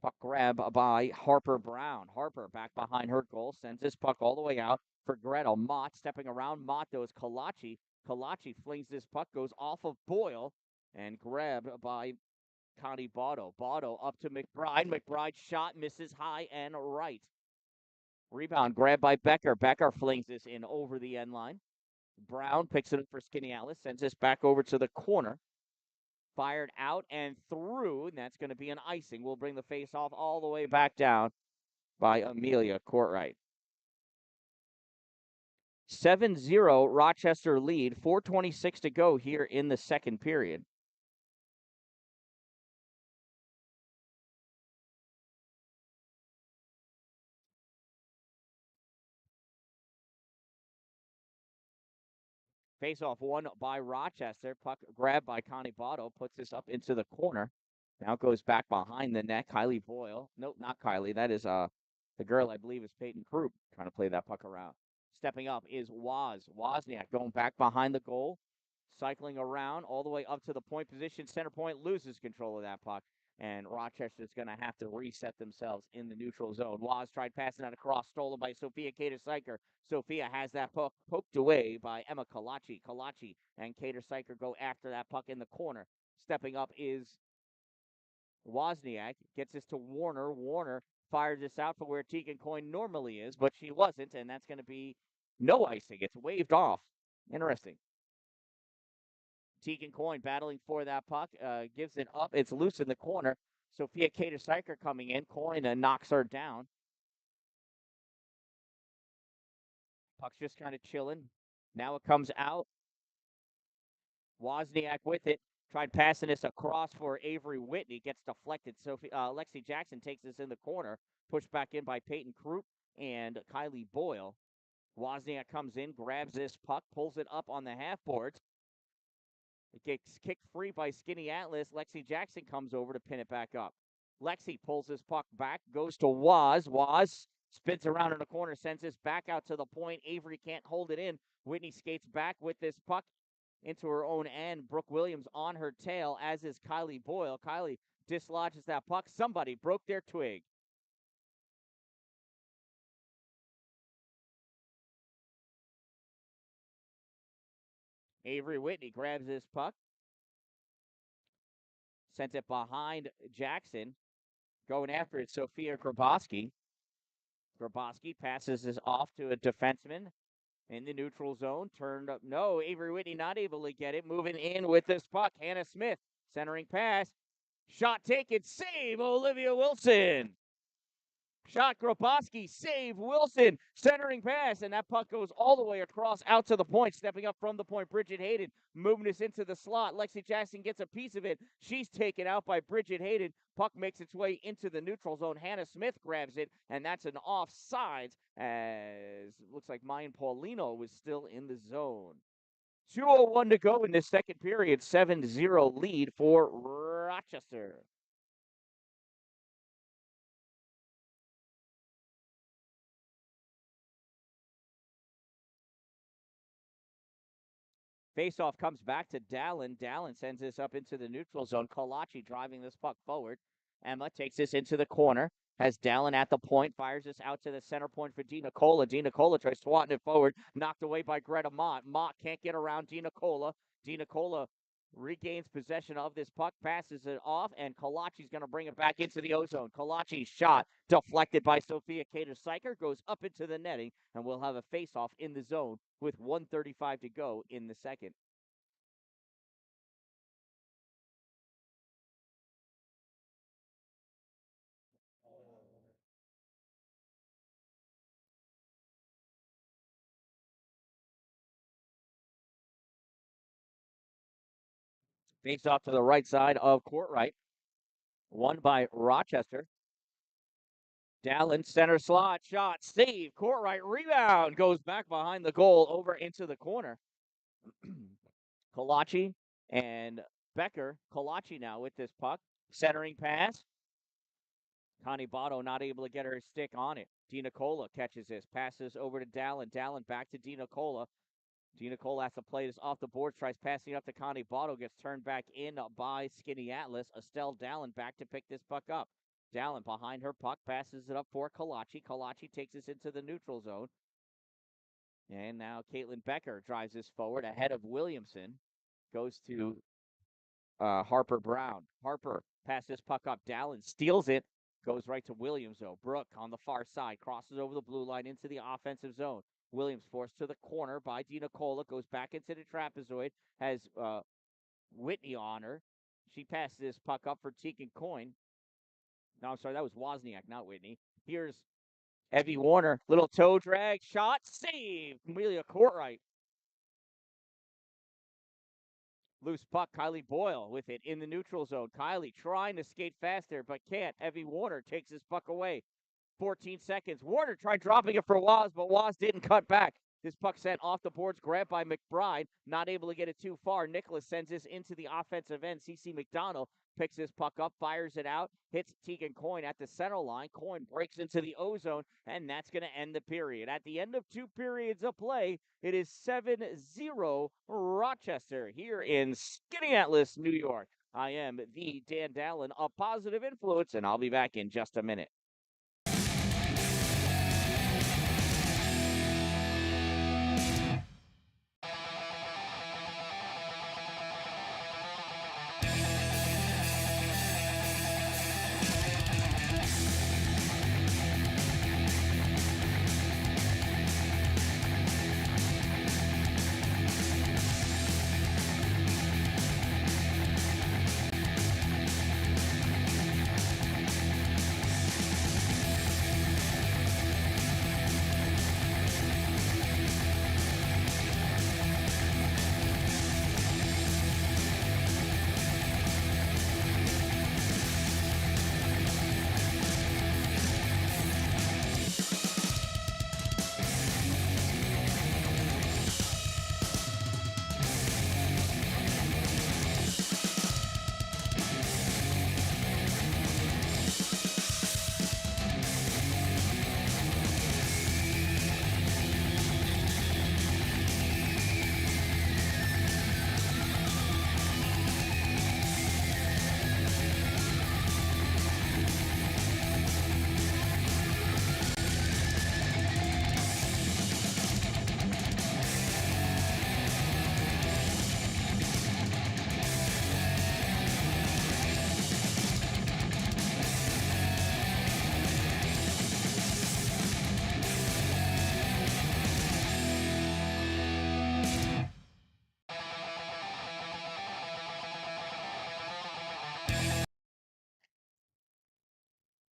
Puck grab by Harper Brown. Harper back behind her goal. Sends this puck all the way out for Gretel. Mott stepping around. Mott goes Kalachi. Kalachi flings this puck. Goes off of Boyle. And grabbed by Connie Botto. Botto up to McBride. McBride shot misses high and right. Rebound grabbed by Becker. Becker flings this in over the end line. Brown picks it up for Skaneateles. Sends this back over to the corner. Fired out and through, and that's going to be an icing. We'll bring the face off all the way back down by Amelia Courtright. 7-0 Rochester lead. 4:26 to go here in the second period. Face-off won by Rochester. Puck grabbed by Connie Botto. Puts this up into the corner. Now goes back behind the net. Kylie Boyle. Nope, not Kylie. That is the girl, I believe, is Peyton Krupp trying to play that puck around. Stepping up is Wozniak going back behind the goal. Cycling around all the way up to the point position. Center point loses control of that puck. And Rochester's going to have to reset themselves in the neutral zone. Waz tried passing that across, stolen by Sophia Kater-Syker. Sophia has that puck poked away by Emma Kalachi. Kalachi and Kater-Syker go after that puck in the corner. Stepping up is Wozniak. Gets this to Warner. Warner fires this out for where Tegan Coyne normally is, but she wasn't, and that's going to be no icing. It's waved off. Interesting. Tegan Coyne battling for that puck, gives it up. It's loose in the corner. Sophia Kater-Syker coming in. Coyne knocks her down. Puck's just kind of chilling. Now it comes out. Wozniak with it. Tried passing this across for Avery Whitney. Gets deflected. Lexi Jackson takes this in the corner. Pushed back in by Peyton Krupp and Kylie Boyle. Wozniak comes in, grabs this puck, pulls it up on the half boards. It gets kicked free by Skaneateles. Lexi Jackson comes over to pin it back up. Lexi pulls this puck back, goes to Waz. Waz spins around in the corner, sends this back out to the point. Avery can't hold it in. Whitney skates back with this puck into her own end. Brooke Williams on her tail, as is Kylie Boyle. Kylie dislodges that puck. Somebody broke their twig. Avery Whitney grabs this puck, sends it behind Jackson. Going after it, Sophia Grabowski. Grabowski passes this off to a defenseman in the neutral zone. Turned up. No, Avery Whitney not able to get it. Moving in with this puck. Hannah Smith centering pass. Shot taken. Save Olivia Wilson. Shot Grabowski, save Wilson, centering pass, and that puck goes all the way across out to the point. Stepping up from the point, Bridget Hayden moving this into the slot. Lexi Jackson gets a piece of it. She's taken out by Bridget Hayden. Puck makes its way into the neutral zone. Hannah Smith grabs it, and that's an offsides, as looks like Mayan Paulino was still in the zone. 2:01 to go in this second period. 7-0 lead for Rochester. Faceoff comes back to Dan-Dalin. Dan-Dalin sends this up into the neutral zone. Kalachi driving this puck forward. Emma takes this into the corner. Has Dan-Dalin at the point. Fires this out to the center point for Dina Cola. Dina Cola tries swatting it forward. Knocked away by Greta Mott. Mott can't get around Dina Cola. Dina Cola regains possession of this puck, passes it off, and Kalachi's going to bring it back into the ozone. Kalachi's shot deflected by Sophia Kater-Syker, goes up into the netting, and we'll have a face-off in the zone with 1:35 to go in the second. Face-off to the right side of court right. Won by Rochester. Dan-Dalin center slot shot, save, court right, rebound, goes back behind the goal over into the corner. Kalachi and Becker. Kalachi now with this puck. Centering pass. Connie Botto not able to get her stick on it. Dina Cola catches this. Passes over to Dan-Dalin. Dan-Dalin back to Dina Cola. Dina Cola has to play this off the board. Tries passing up to Connie Botto. Gets turned back in by Skaneateles. Estelle Dan-Dalin back to pick this puck up. Dan-Dalin behind her puck. Passes it up for Kalachi. Kalachi takes this into the neutral zone. And now Caitlin Becker drives this forward ahead of Williamson. Goes to Harper Brown. Harper passes this puck up. Dan-Dalin steals it. Goes right to Williams, though. Brooke on the far side. Crosses over the blue line into the offensive zone. Williams forced to the corner by Dina Cola. Goes back into the trapezoid. Has Whitney on her. She passes this puck up for Tegan Coyne. No, I'm sorry. That was Wozniak, not Whitney. Here's Evie Warner. Little toe drag. Shot. Save. Amelia Courtright. Loose puck, Kylie Boyle with it in the neutral zone. Kylie trying to skate faster, but can't. Evie Warner takes this puck away. 14 seconds. Warner tried dropping it for Waz, but Waz didn't cut back. This puck sent off the boards, grabbed by McBride, not able to get it too far. Nicholas sends this into the offensive end. CC McDonald picks this puck up, fires it out, hits Tegan Coyne at the center line. Coyne breaks into the O-zone, and that's going to end the period. At the end of 2 periods of play, it is 7-0 Rochester here in Skaneateles, New York. I am the Dan-Dalin, a positive influence, and I'll be back in just a minute.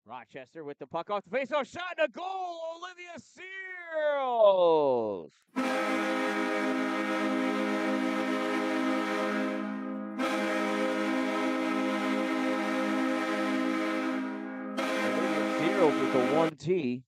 Rochester with the puck off the faceoff shot and a goal. Olivia Searles. Olivia Searles with the 1T.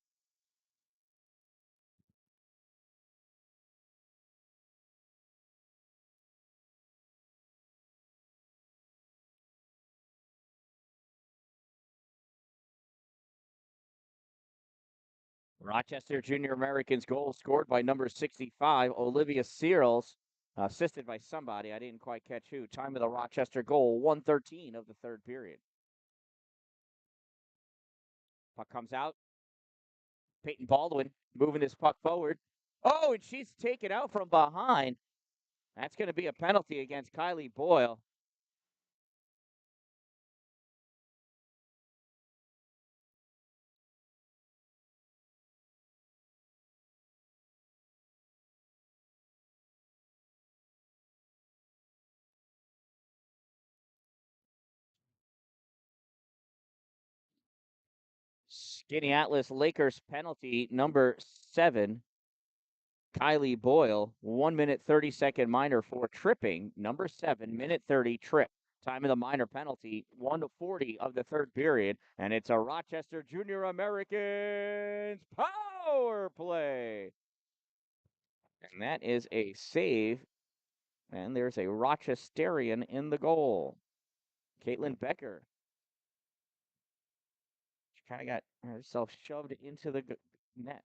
Rochester Junior Americans goal scored by number 65, Olivia Searles, assisted by somebody. I didn't quite catch who. Time of the Rochester goal, 1:13 of the third period. Puck comes out. Peyton Baldwin moving this puck forward. Oh, and she's taken out from behind. That's going to be a penalty against Kylie Boyle. Skaneateles Lakers penalty number 7. Kylie Boyle, 1 minute 30-second minor for tripping. Number 7, minute 30 trip. Time of the minor penalty, 1:40 of the third period. And it's a Rochester Junior Americans power play. And that is a save. And there's a Rochesterian in the goal. Caitlin Becker. She kind of got herself shoved into the net.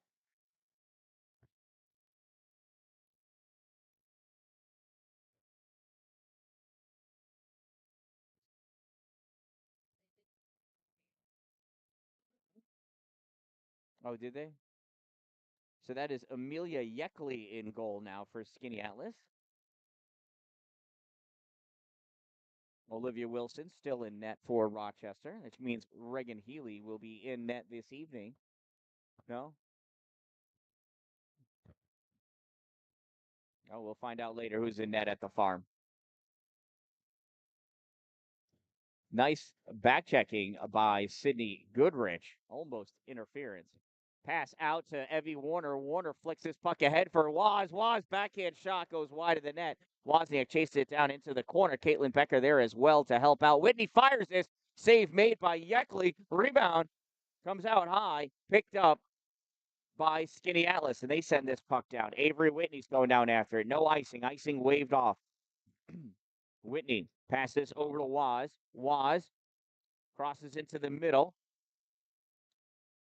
Oh, did they? So that is Amelia Yeckley in goal now for Skaneateles. Olivia Wilson still in net for Rochester, which means Reagan Healy will be in net this evening. No? Oh, we'll find out later who's in net at the farm. Nice back checking by Sydney Goodrich. Almost interference. Pass out to Evie Warner. Warner flicks this puck ahead for Waz. Waz backhand shot goes wide of the net. Wozniak chased it down into the corner. Caitlin Becker there as well to help out. Whitney fires this. Save made by Yeckley. Rebound comes out high. Picked up by Skaneateles, and they send this puck down. Avery Whitney's going down after it. No icing. Icing waved off. Whitney passes over to Waz. Waz crosses into the middle.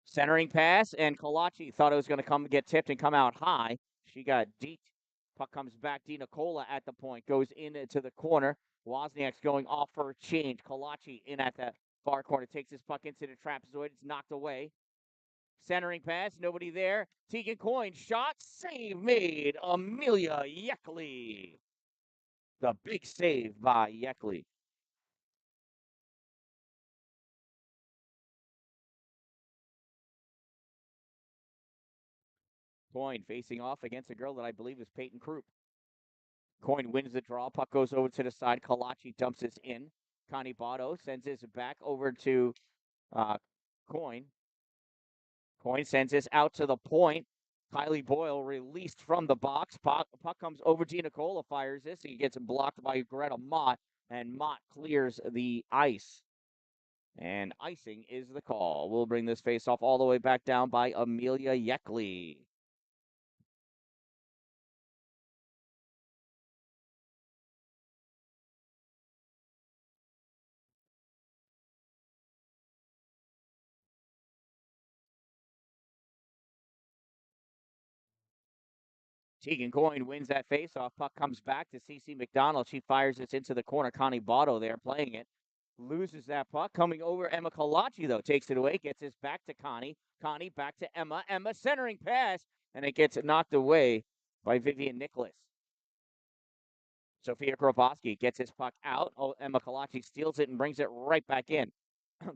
Centering pass, and Kalachi thought it was going to come get tipped and come out high. She got deep. Puck comes back. Nicola at the point. Goes into the corner. Wozniak's going off for a change. Kalachi in at the far corner. Takes his puck into the trapezoid. It's knocked away. Centering pass. Nobody there. Tegan Coyne. Shot. Save made. Amelia Yeckley. The big save by Yeckley. Coyne facing off against a girl that I believe is Peyton Krupp. Coyne wins the draw. Puck goes over to the side. Kalachi dumps this in. Connie Botto sends this back over to Coyne. Coyne sends this out to the point. Kylie Boyle released from the box. Puck comes over to Nicola, fires this. He gets blocked by Greta Mott, and Mott clears the ice. And icing is the call. We'll bring this face off all the way back down by Amelia Yeckley. Tegan Coyne wins that faceoff. Puck comes back to CC McDonald. She fires this into the corner. Connie Botto there playing it. Loses that puck. Coming over, Emma Kalachi, though, takes it away. Gets this back to Connie. Connie back to Emma. Emma centering pass, and it gets knocked away by Vivian Nicholas. Sophia Kropowski gets his puck out. Oh, Emma Kalachi steals it and brings it right back in.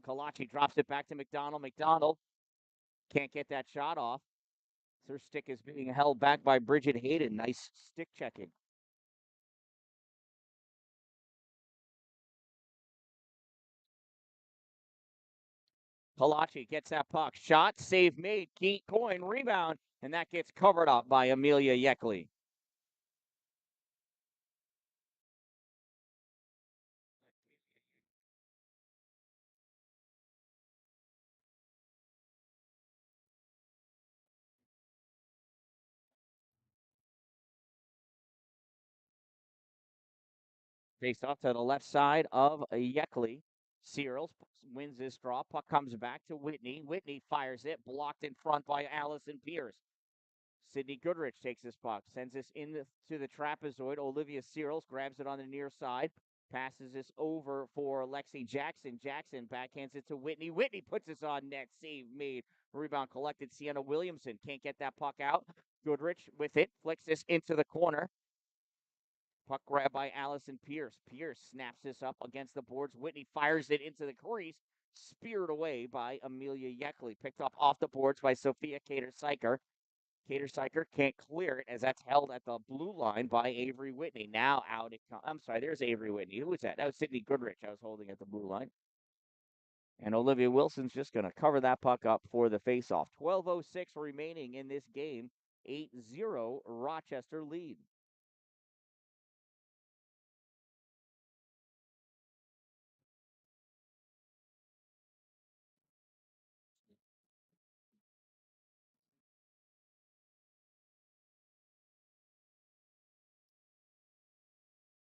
Kalachi drops it back to McDonald. McDonald can't get that shot off. Her stick is being held back by Bridget Hayden. Nice stick checking. Kalachi gets that puck. Shot, save made. Coyne, rebound, and that gets covered up by Amelia Yeckley. Faced off to the left side of Yeckley. Searles wins this draw. Puck comes back to Whitney. Whitney fires it, blocked in front by Allison Pierce. Sydney Goodrich takes this puck, sends this into the trapezoid. Olivia Searles grabs it on the near side, passes this over for Lexi Jackson. Jackson backhands it to Whitney. Whitney puts this on net. Save made. Rebound collected. Sienna Williamson can't get that puck out. Goodrich with it, flicks this into the corner. Puck grab by Allison Pierce. Pierce snaps this up against the boards. Whitney fires it into the crease. Speared away by Amelia Yeckley. Picked up off the boards by Sophia Cater-Syker. Cater-Syker can't clear it as that's held at the blue line by Avery Whitney. Now out it comes. I'm sorry, there's Avery Whitney. Who was that? That was Sydney Goodrich I was holding at the blue line. And Olivia Wilson's just going to cover that puck up for the faceoff. 12:06 remaining in this game. 8-0 Rochester lead.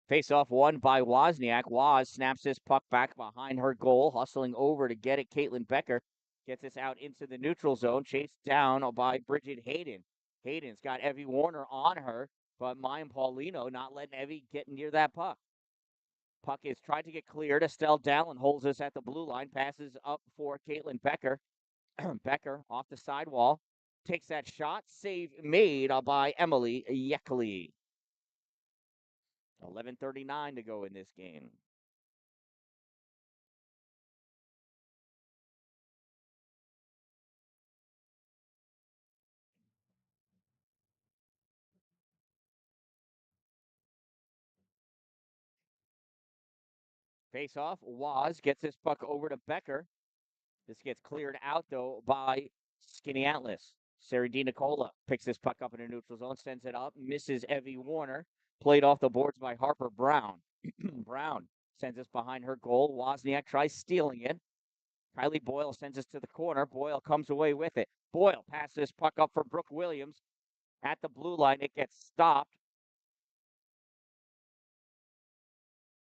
Face-off won by Wozniak. Woz snaps this puck back behind her goal, hustling over to get it. Caitlin Becker gets this out into the neutral zone, chased down by Bridget Hayden. Hayden's got Evie Warner on her, but Mayan Paulino not letting Evie get near that puck. Puck is tried to get cleared. Estelle Dallin holds us at the blue line, passes up for Caitlin Becker. Becker off the sidewall, takes that shot. Save made by Emily Yeckley. 11:39 to go in this game. Face off. Waz gets this puck over to Becker. This gets cleared out, though, by Skaneateles. Sarah D. Nicola picks this puck up in a neutral zone, sends it up, misses Evie Warner. Played off the boards by Harper Brown. Brown sends this behind her goal. Wozniak tries stealing it. Kylie Boyle sends us to the corner. Boyle comes away with it. Boyle passes this puck up for Brooke Williams at the blue line. It gets stopped.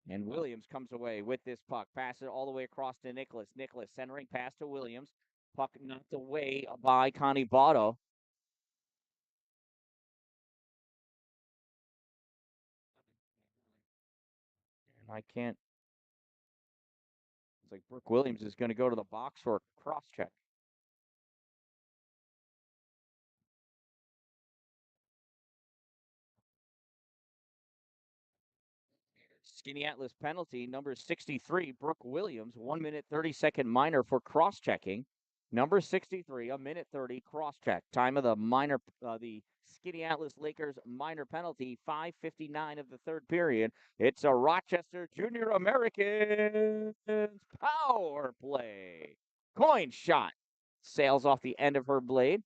And Williams comes away with this puck. Passes it all the way across to Nicholas. Nicholas centering pass to Williams. Puck knocked away by Connie Botto. And I can't. It's like Brooke Williams is going to go to the box for a cross check. Skaneateles penalty, number 63, Brooke Williams, 1 minute 30-second minor for cross checking. Number 63, a minute 30 cross check. Time of the minor, the Skaneateles Lakers minor penalty, 5:59 of the third period. It's a Rochester Junior Americans power play. Coin shot sails off the end of her blade.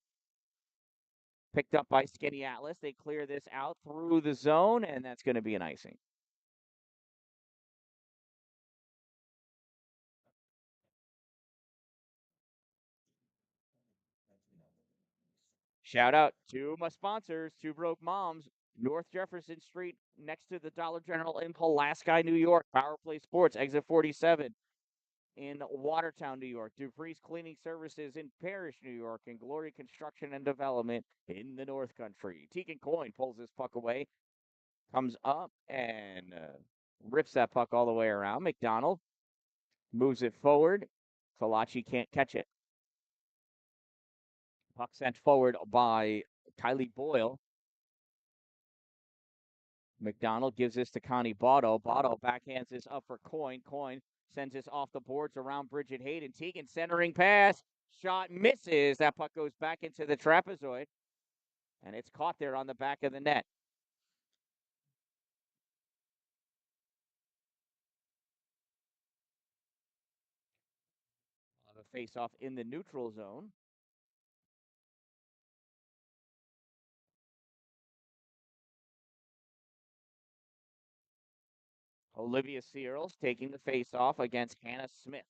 Picked up by Skaneateles. They clear this out through the zone, and that's going to be an icing. Shout out to my sponsors, Two Broke Moms, North Jefferson Street, next to the Dollar General in Pulaski, New York. Power Play Sports, exit 47 in Watertown, New York. Dupree's Cleaning Services in Parrish, New York. And Glory Construction and Development in the North Country. Tegan Coyne pulls this puck away, comes up, and rips that puck all the way around. McDonald moves it forward. Kalachi can't catch it. Puck sent forward by Kylie Boyle. McDonald gives this to Connie Botto. Botto backhands this up for Coyne. Coyne sends this off the boards around Bridget Hayden. Tegan centering pass. Shot misses. That puck goes back into the trapezoid. And it's caught there on the back of the net. The face-off in the neutral zone. Olivia Searles taking the face-off against Hannah Smith.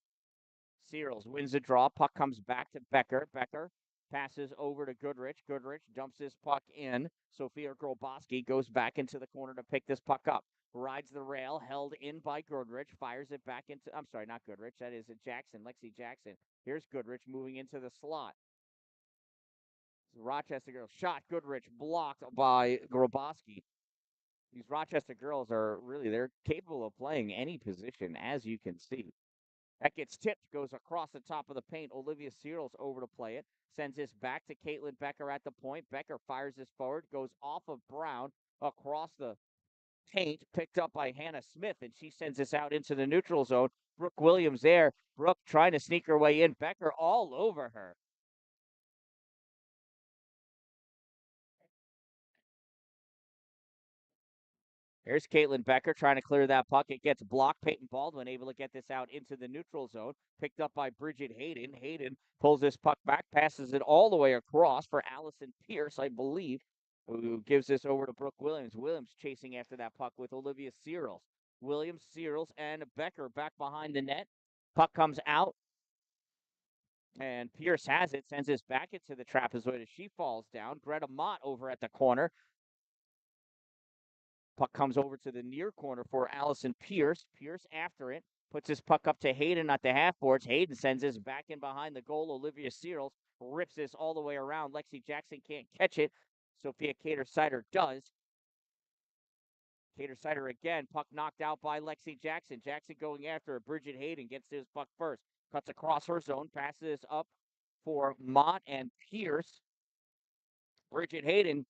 Searles wins the draw. Puck comes back to Becker. Becker passes over to Goodrich. Goodrich dumps this puck in. Sophia Groboski goes back into the corner to pick this puck up. Rides the rail, held in by Goodrich. Fires it back into, I'm sorry, not Goodrich. That is Jackson, Lexi Jackson. Here's Goodrich moving into the slot. Rochester girls shot. Goodrich blocked by Groboski. These Rochester girls are really, they're capable of playing any position, as you can see. That gets tipped, goes across the top of the paint. Olivia Searles over to play it. Sends this back to Caitlin Becker at the point. Becker fires this forward, goes off of Brown across the paint, picked up by Hannah Smith, and she sends this out into the neutral zone. Brooke Williams there. Brooke trying to sneak her way in. Becker all over her. Here's Caitlin Becker trying to clear that puck. It gets blocked. Peyton Baldwin able to get this out into the neutral zone. Picked up by Bridget Hayden. Hayden pulls this puck back, passes it all the way across for Allison Pierce, I believe, who gives this over to Brooke Williams. Williams chasing after that puck with Olivia Searles. Williams, Searles, and Becker back behind the net. Puck comes out, and Pierce has it, sends this back into the trapezoid as she falls down. Greta Mott over at the corner. Puck comes over to the near corner for Allison Pierce. Pierce after it. Puts his puck up to Hayden at the half boards. Hayden sends this back in behind the goal. Olivia Searles rips this all the way around. Lexi Jackson can't catch it. Sophia Cater-Sider does. Cater-Sider again. Puck knocked out by Lexi Jackson. Jackson going after it. Bridget Hayden gets his puck first. Cuts across her zone. Passes up for Mott and Pierce. Bridget Hayden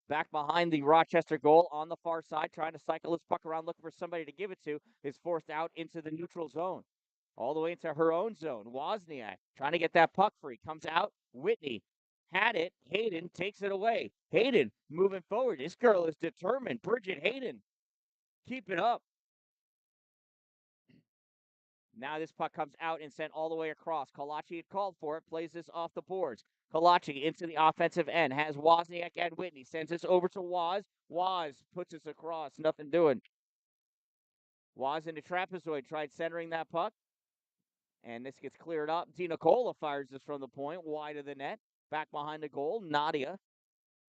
back behind the Rochester goal on the far side, trying to cycle his puck around, looking for somebody to give it to, is forced out into the neutral zone. All the way into her own zone. Wozniak trying to get that puck free. Comes out. Whitney had it. Hayden takes it away. Hayden moving forward. This girl is determined. Bridget Hayden. Keep it up. Now this puck comes out and sent all the way across. Kalachi had called for it. Plays this off the boards. Kalachi into the offensive end. Has Wozniak and Whitney. Sends this over to Woz. Woz puts this across. Nothing doing. Woz in the trapezoid. Tried centering that puck. And this gets cleared up. DiNicola fires this from the point, wide of the net. Back behind the goal, Nadia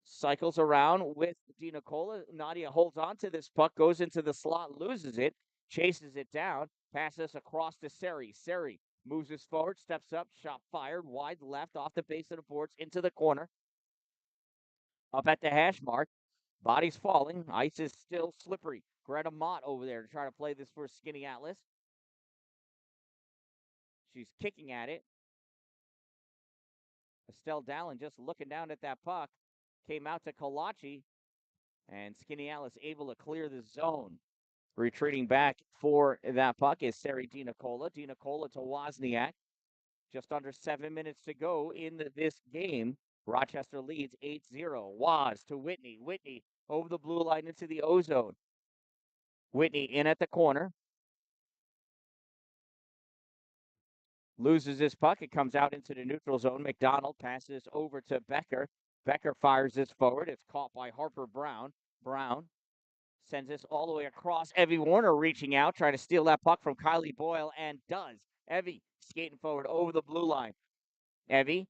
cycles around with DiNicola. Nadia holds on to this puck, goes into the slot, loses it, chases it down, passes across to Seri. Seri moves this forward, steps up, shot fired, wide left, off the base of the boards, into the corner. Up at the hash mark. Body's falling. Ice is still slippery. Greta Mott over there to try to play this for Skaneateles. She's kicking at it. Dan-Dalin just looking down at that puck. Came out to Kalachi. And Skaneateles able to clear the zone. Retreating back for that puck is Seri DiNicola. DiNicola to Wozniak. Just under 7 minutes to go in this game. Rochester leads 8-0. Woz to Whitney. Whitney over the blue line into the ozone. Whitney in at the corner. Loses this puck. It comes out into the neutral zone. McDonald passes over to Becker. Becker fires this forward. It's caught by Harper Brown. Brown sends this all the way across. Evie Warner reaching out, trying to steal that puck from Kylie Boyle, and does. Evie skating forward over the blue line. Evie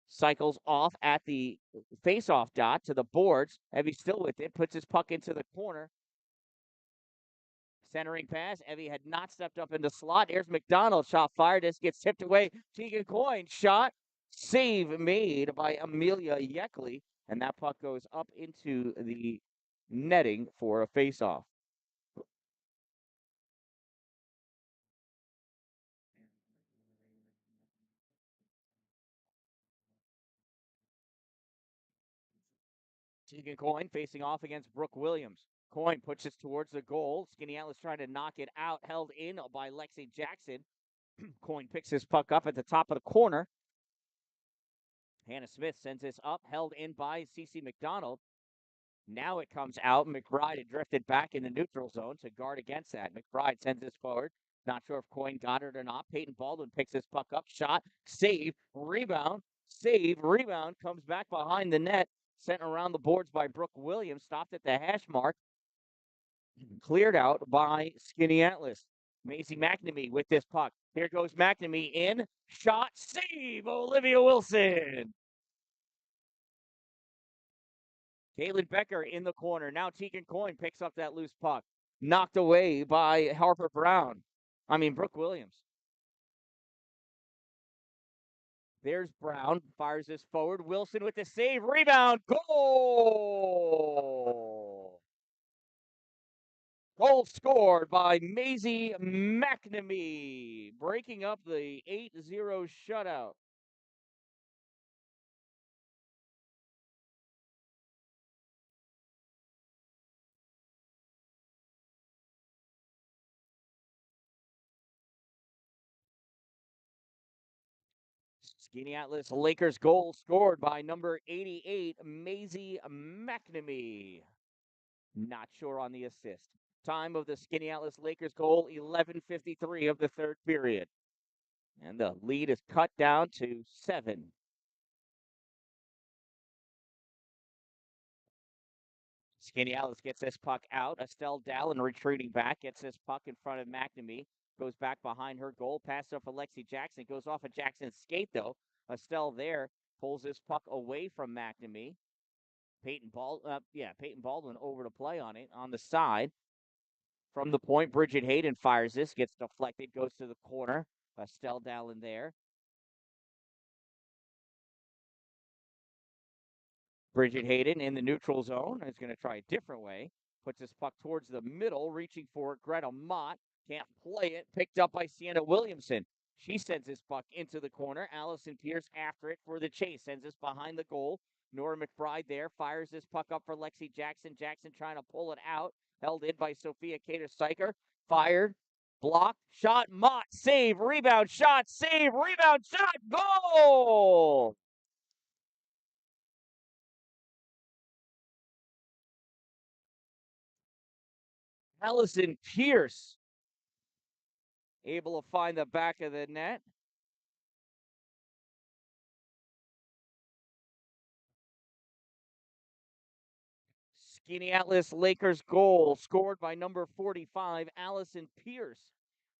cycles off at the face-off dot to the boards. Evie still with it, puts his puck into the corner. Centering pass. Evie had not stepped up in the slot. Here's McDonald. Shot fired. This gets tipped away. Tegan Coyne shot. Save made by Amelia Yeckley. And that puck goes up into the netting for a face-off. Tegan Coyne facing off against Brooke Williams. Coyne pushes towards the goal. Skaneateles trying to knock it out. Held in by Lexi Jackson. Coyne picks his puck up at the top of the corner. Hannah Smith sends this up. Held in by Cece McDonald. Now it comes out. McBride had drifted back in the neutral zone to guard against that. McBride sends this forward. Not sure if Coyne got it or not. Peyton Baldwin picks his puck up. Shot. Save. Rebound. Save. Rebound. Comes back behind the net. Sent around the boards by Brooke Williams. Stopped at the hash mark. Cleared out by Skaneateles. Maisie McNamee with this puck. Here goes McNamee in. Shot. Save. Olivia Wilson. Caitlin Becker in the corner. Now Tegan Coyne picks up that loose puck. Knocked away by Harper Brown. Brooke Williams. There's Brown. Fires this forward. Wilson with the save. Rebound. Goal! Goal scored by Maisie McNamee. Breaking up the 8-0 shutout. Skaneateles Lakers goal scored by number 88, Maisie McNamee. Not sure on the assist. Time of the Skaneateles Lakers goal, 11:53 of the third period. And the lead is cut down to 7. Skaneateles gets this puck out. Estelle Dallin retreating back, gets this puck in front of McNamee. Goes back behind her goal. Pass up for Lexi Jackson. Goes off of Jackson's skate, though. Estelle there pulls this puck away from McNamee. Peyton Baldwin over to play on it on the side. From the point, Bridget Hayden fires this, gets deflected, goes to the corner. Estelle Dallin there. Bridget Hayden in the neutral zone is going to try a different way. Puts this puck towards the middle, reaching for Greta Mott. Can't play it. Picked up by Sienna Williamson. She sends this puck into the corner. Allison Pierce after it for the chase. Sends this behind the goal. Nora McBride there. Fires this puck up for Lexi Jackson. Jackson trying to pull it out. Held in by Sophia Cater-Syker. Fired. Blocked. Shot. Mott. Save. Rebound. Shot. Save. Rebound. Shot. Goal! Allison Pierce able to find the back of the net. Skaneateles Lakers goal scored by number 45, Allison Pierce.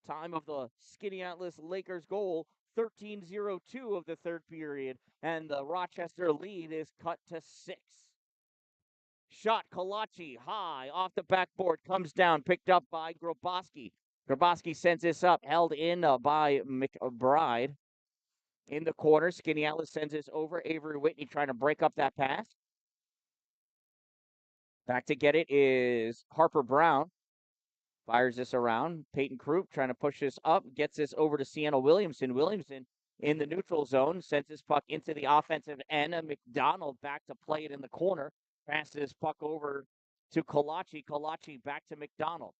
Time of the Skaneateles Lakers goal, 13:02 of the third period, and the Rochester lead is cut to 6. Shot Kalachi high off the backboard, comes down, picked up by Grabowski. Grabowski sends this up, held in by McBride. In the corner, Skaneateles sends this over. Avery Whitney trying to break up that pass. Back to get it is Harper Brown. Fires this around. Peyton Krupp trying to push this up. Gets this over to Sienna Williamson. Williamson in the neutral zone. Sends this puck into the offensive end. McDonald back to play it in the corner. Passes this puck over to Kalachi. Kalachi back to McDonald.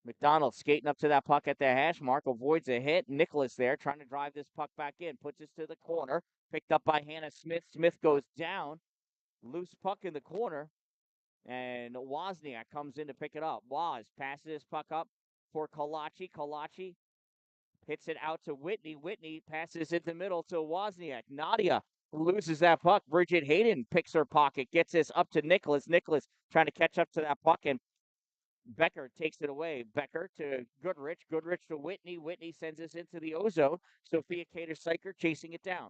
McDonald skating up to that puck at the hash mark. Avoids a hit. Nicholas there trying to drive this puck back in. Puts this to the corner. Picked up by Hannah Smith. Smith goes down. Loose puck in the corner. And Wozniak comes in to pick it up. Woz passes this puck up for Kalachi. Kalachi hits it out to Whitney. Whitney passes it the middle to Wozniak. Nadia loses that puck. Bridget Hayden picks her pocket, gets this up to Nicholas. Nicholas trying to catch up to that puck, and Becker takes it away. Becker to Goodrich. Goodrich to Whitney. Whitney sends this into the ozone. Sophia Kater-Syker chasing it down.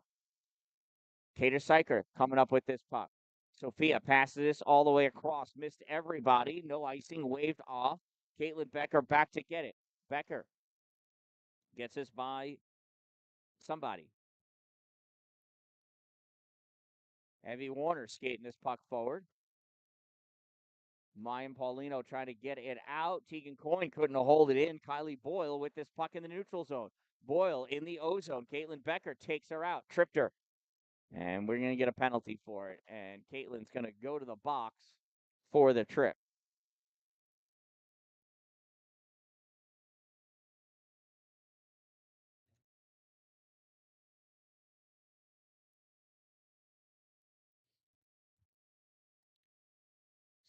Kater-Syker coming up with this puck. Sophia passes this all the way across. Missed everybody. No icing. Waved off. Caitlin Becker back to get it. Becker gets this by somebody. Evie Warner skating this puck forward. Mayan Paulino trying to get it out. Tegan Coyne couldn't hold it in. Kylie Boyle with this puck in the neutral zone. Boyle in the ozone. Caitlin Becker takes her out. Tripped her. And we're going to get a penalty for it. And Caitlin's going to go to the box for the trip.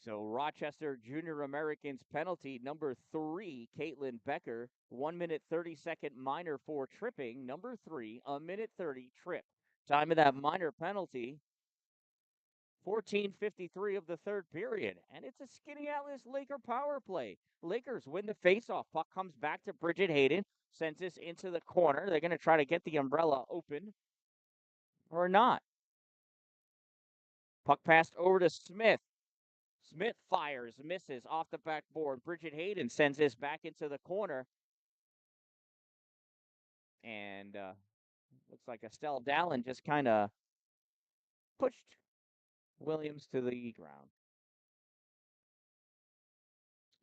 So Rochester Junior Americans penalty number 3, Caitlin Becker, 1 minute 30-second minor for tripping. Number 3, a minute 30 trip. Time of that minor penalty, 14:53 of the third period. And it's a Skaneateles Laker power play. Lakers win the faceoff. Puck comes back to Bridget Hayden, sends this into the corner. They're going to try to get the umbrella open or not. Puck passed over to Smith. Smith fires, misses off the backboard. Bridget Hayden sends this back into the corner. And looks like Estelle Dallin just kind of pushed Williams to the ground.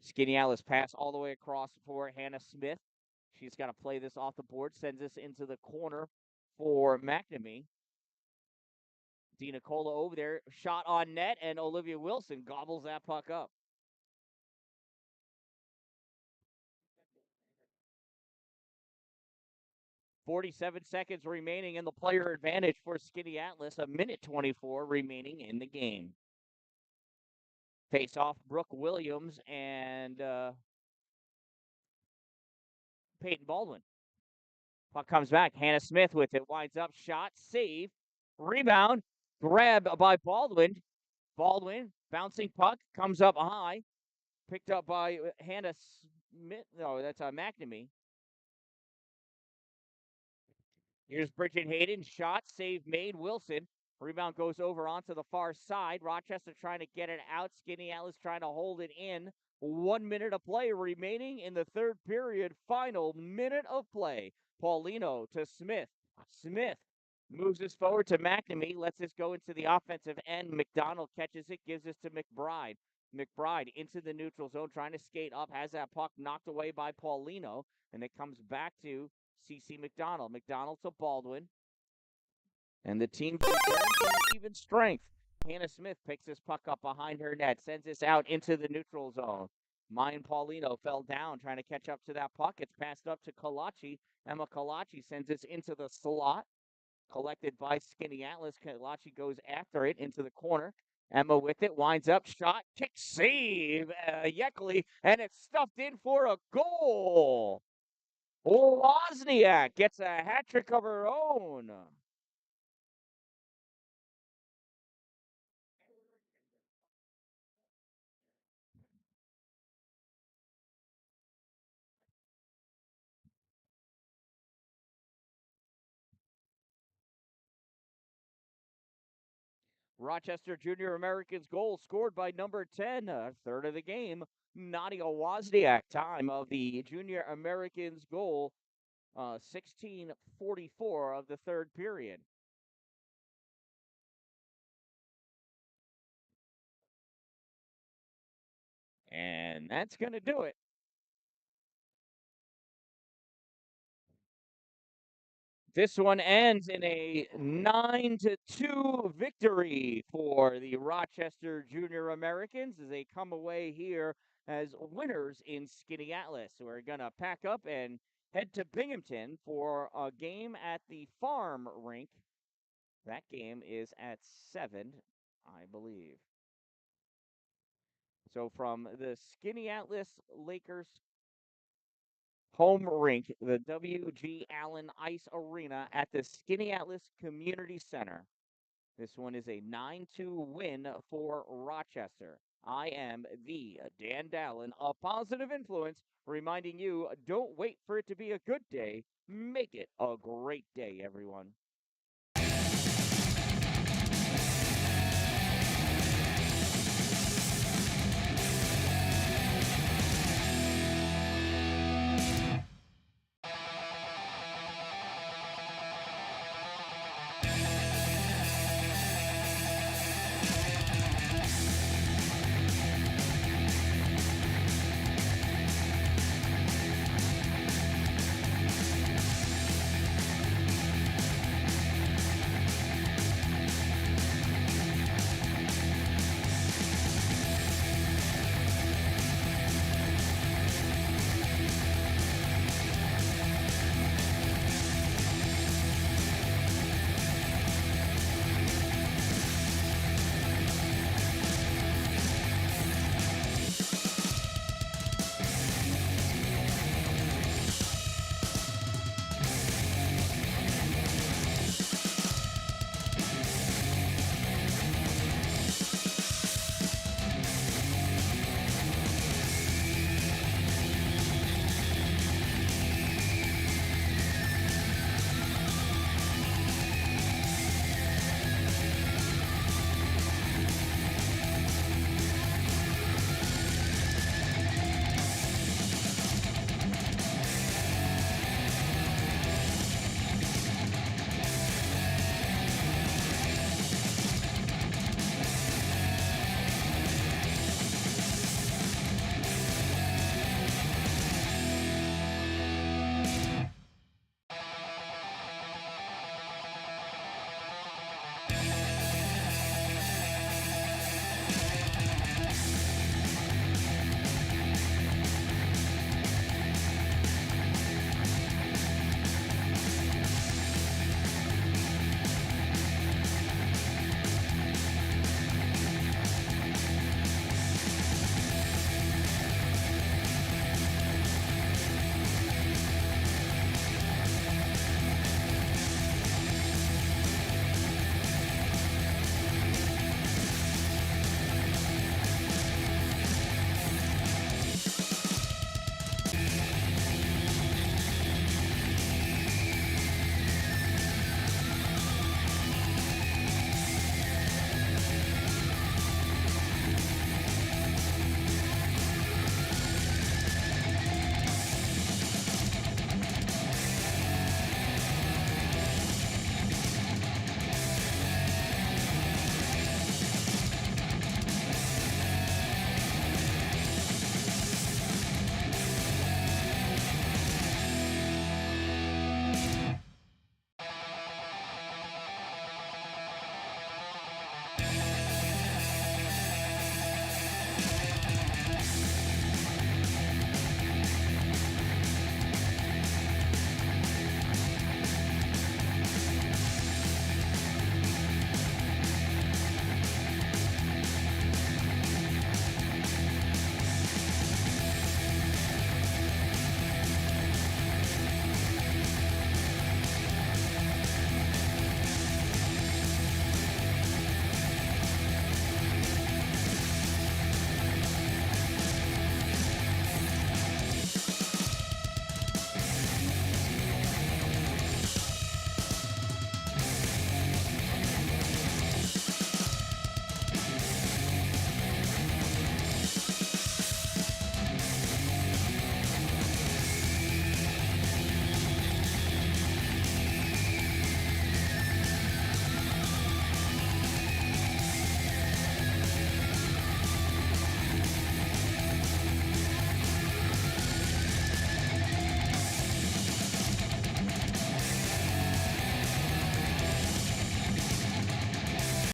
Skaneateles pass all the way across for Hannah Smith. She's got to play this off the board, sends this into the corner for McNamee. Dina Cola over there, shot on net, and Olivia Wilson gobbles that puck up. 47 seconds remaining in the player advantage for Skaneateles. A minute 24 remaining in the game. Face off Brooke Williams and Peyton Baldwin. Puck comes back. Hannah Smith with it. Winds up. Shot. Save. Rebound. Grab by Baldwin. Baldwin. Bouncing puck. Comes up high. Picked up by Hannah Smith. No, that's McNamee. Here's Bridget Hayden. Shot. Save made. Wilson. Rebound goes over onto the far side. Rochester trying to get it out. Skaneateles trying to hold it in. 1 minute of play remaining in the third period. Final minute of play. Paulino to Smith. Smith moves this forward to McNamee. Lets this go into the offensive end. McDonald catches it. Gives this to McBride. McBride into the neutral zone. Trying to skate up. Has that puck knocked away by Paulino. And it comes back to CC McDonald. McDonald to Baldwin. And the team even strength. Hannah Smith picks this puck up behind her net, sends this out into the neutral zone. Mayan Paulino fell down trying to catch up to that puck. It's passed up to Kalachi. Emma Kalachi sends this into the slot. Collected by Skaneateles. Kalachi goes after it into the corner. Emma with it, winds up, shot, kick, save, Yeckley, and it's stuffed in for a goal. Wozniak gets a hat trick of her own. Rochester Junior Americans goal scored by number 10, third of the game, Nadia Wozniak. Time of the Junior Americans goal, 16:44 of the third period. And that's going to do it. This one ends in a 9-2 victory for the Rochester Junior Americans as they come away here as winners in Skaneateles. We're going to pack up and head to Binghamton for a game at the farm rink. That game is at 7, I believe. So from the Skaneateles Lakers home rink, the W.G. Allen Ice Arena at the Skaneateles Community Center. This one is a 9-2 win for Rochester. I am the Dan-Dalin, a positive influence, reminding you don't wait for it to be a good day. Make it a great day, everyone.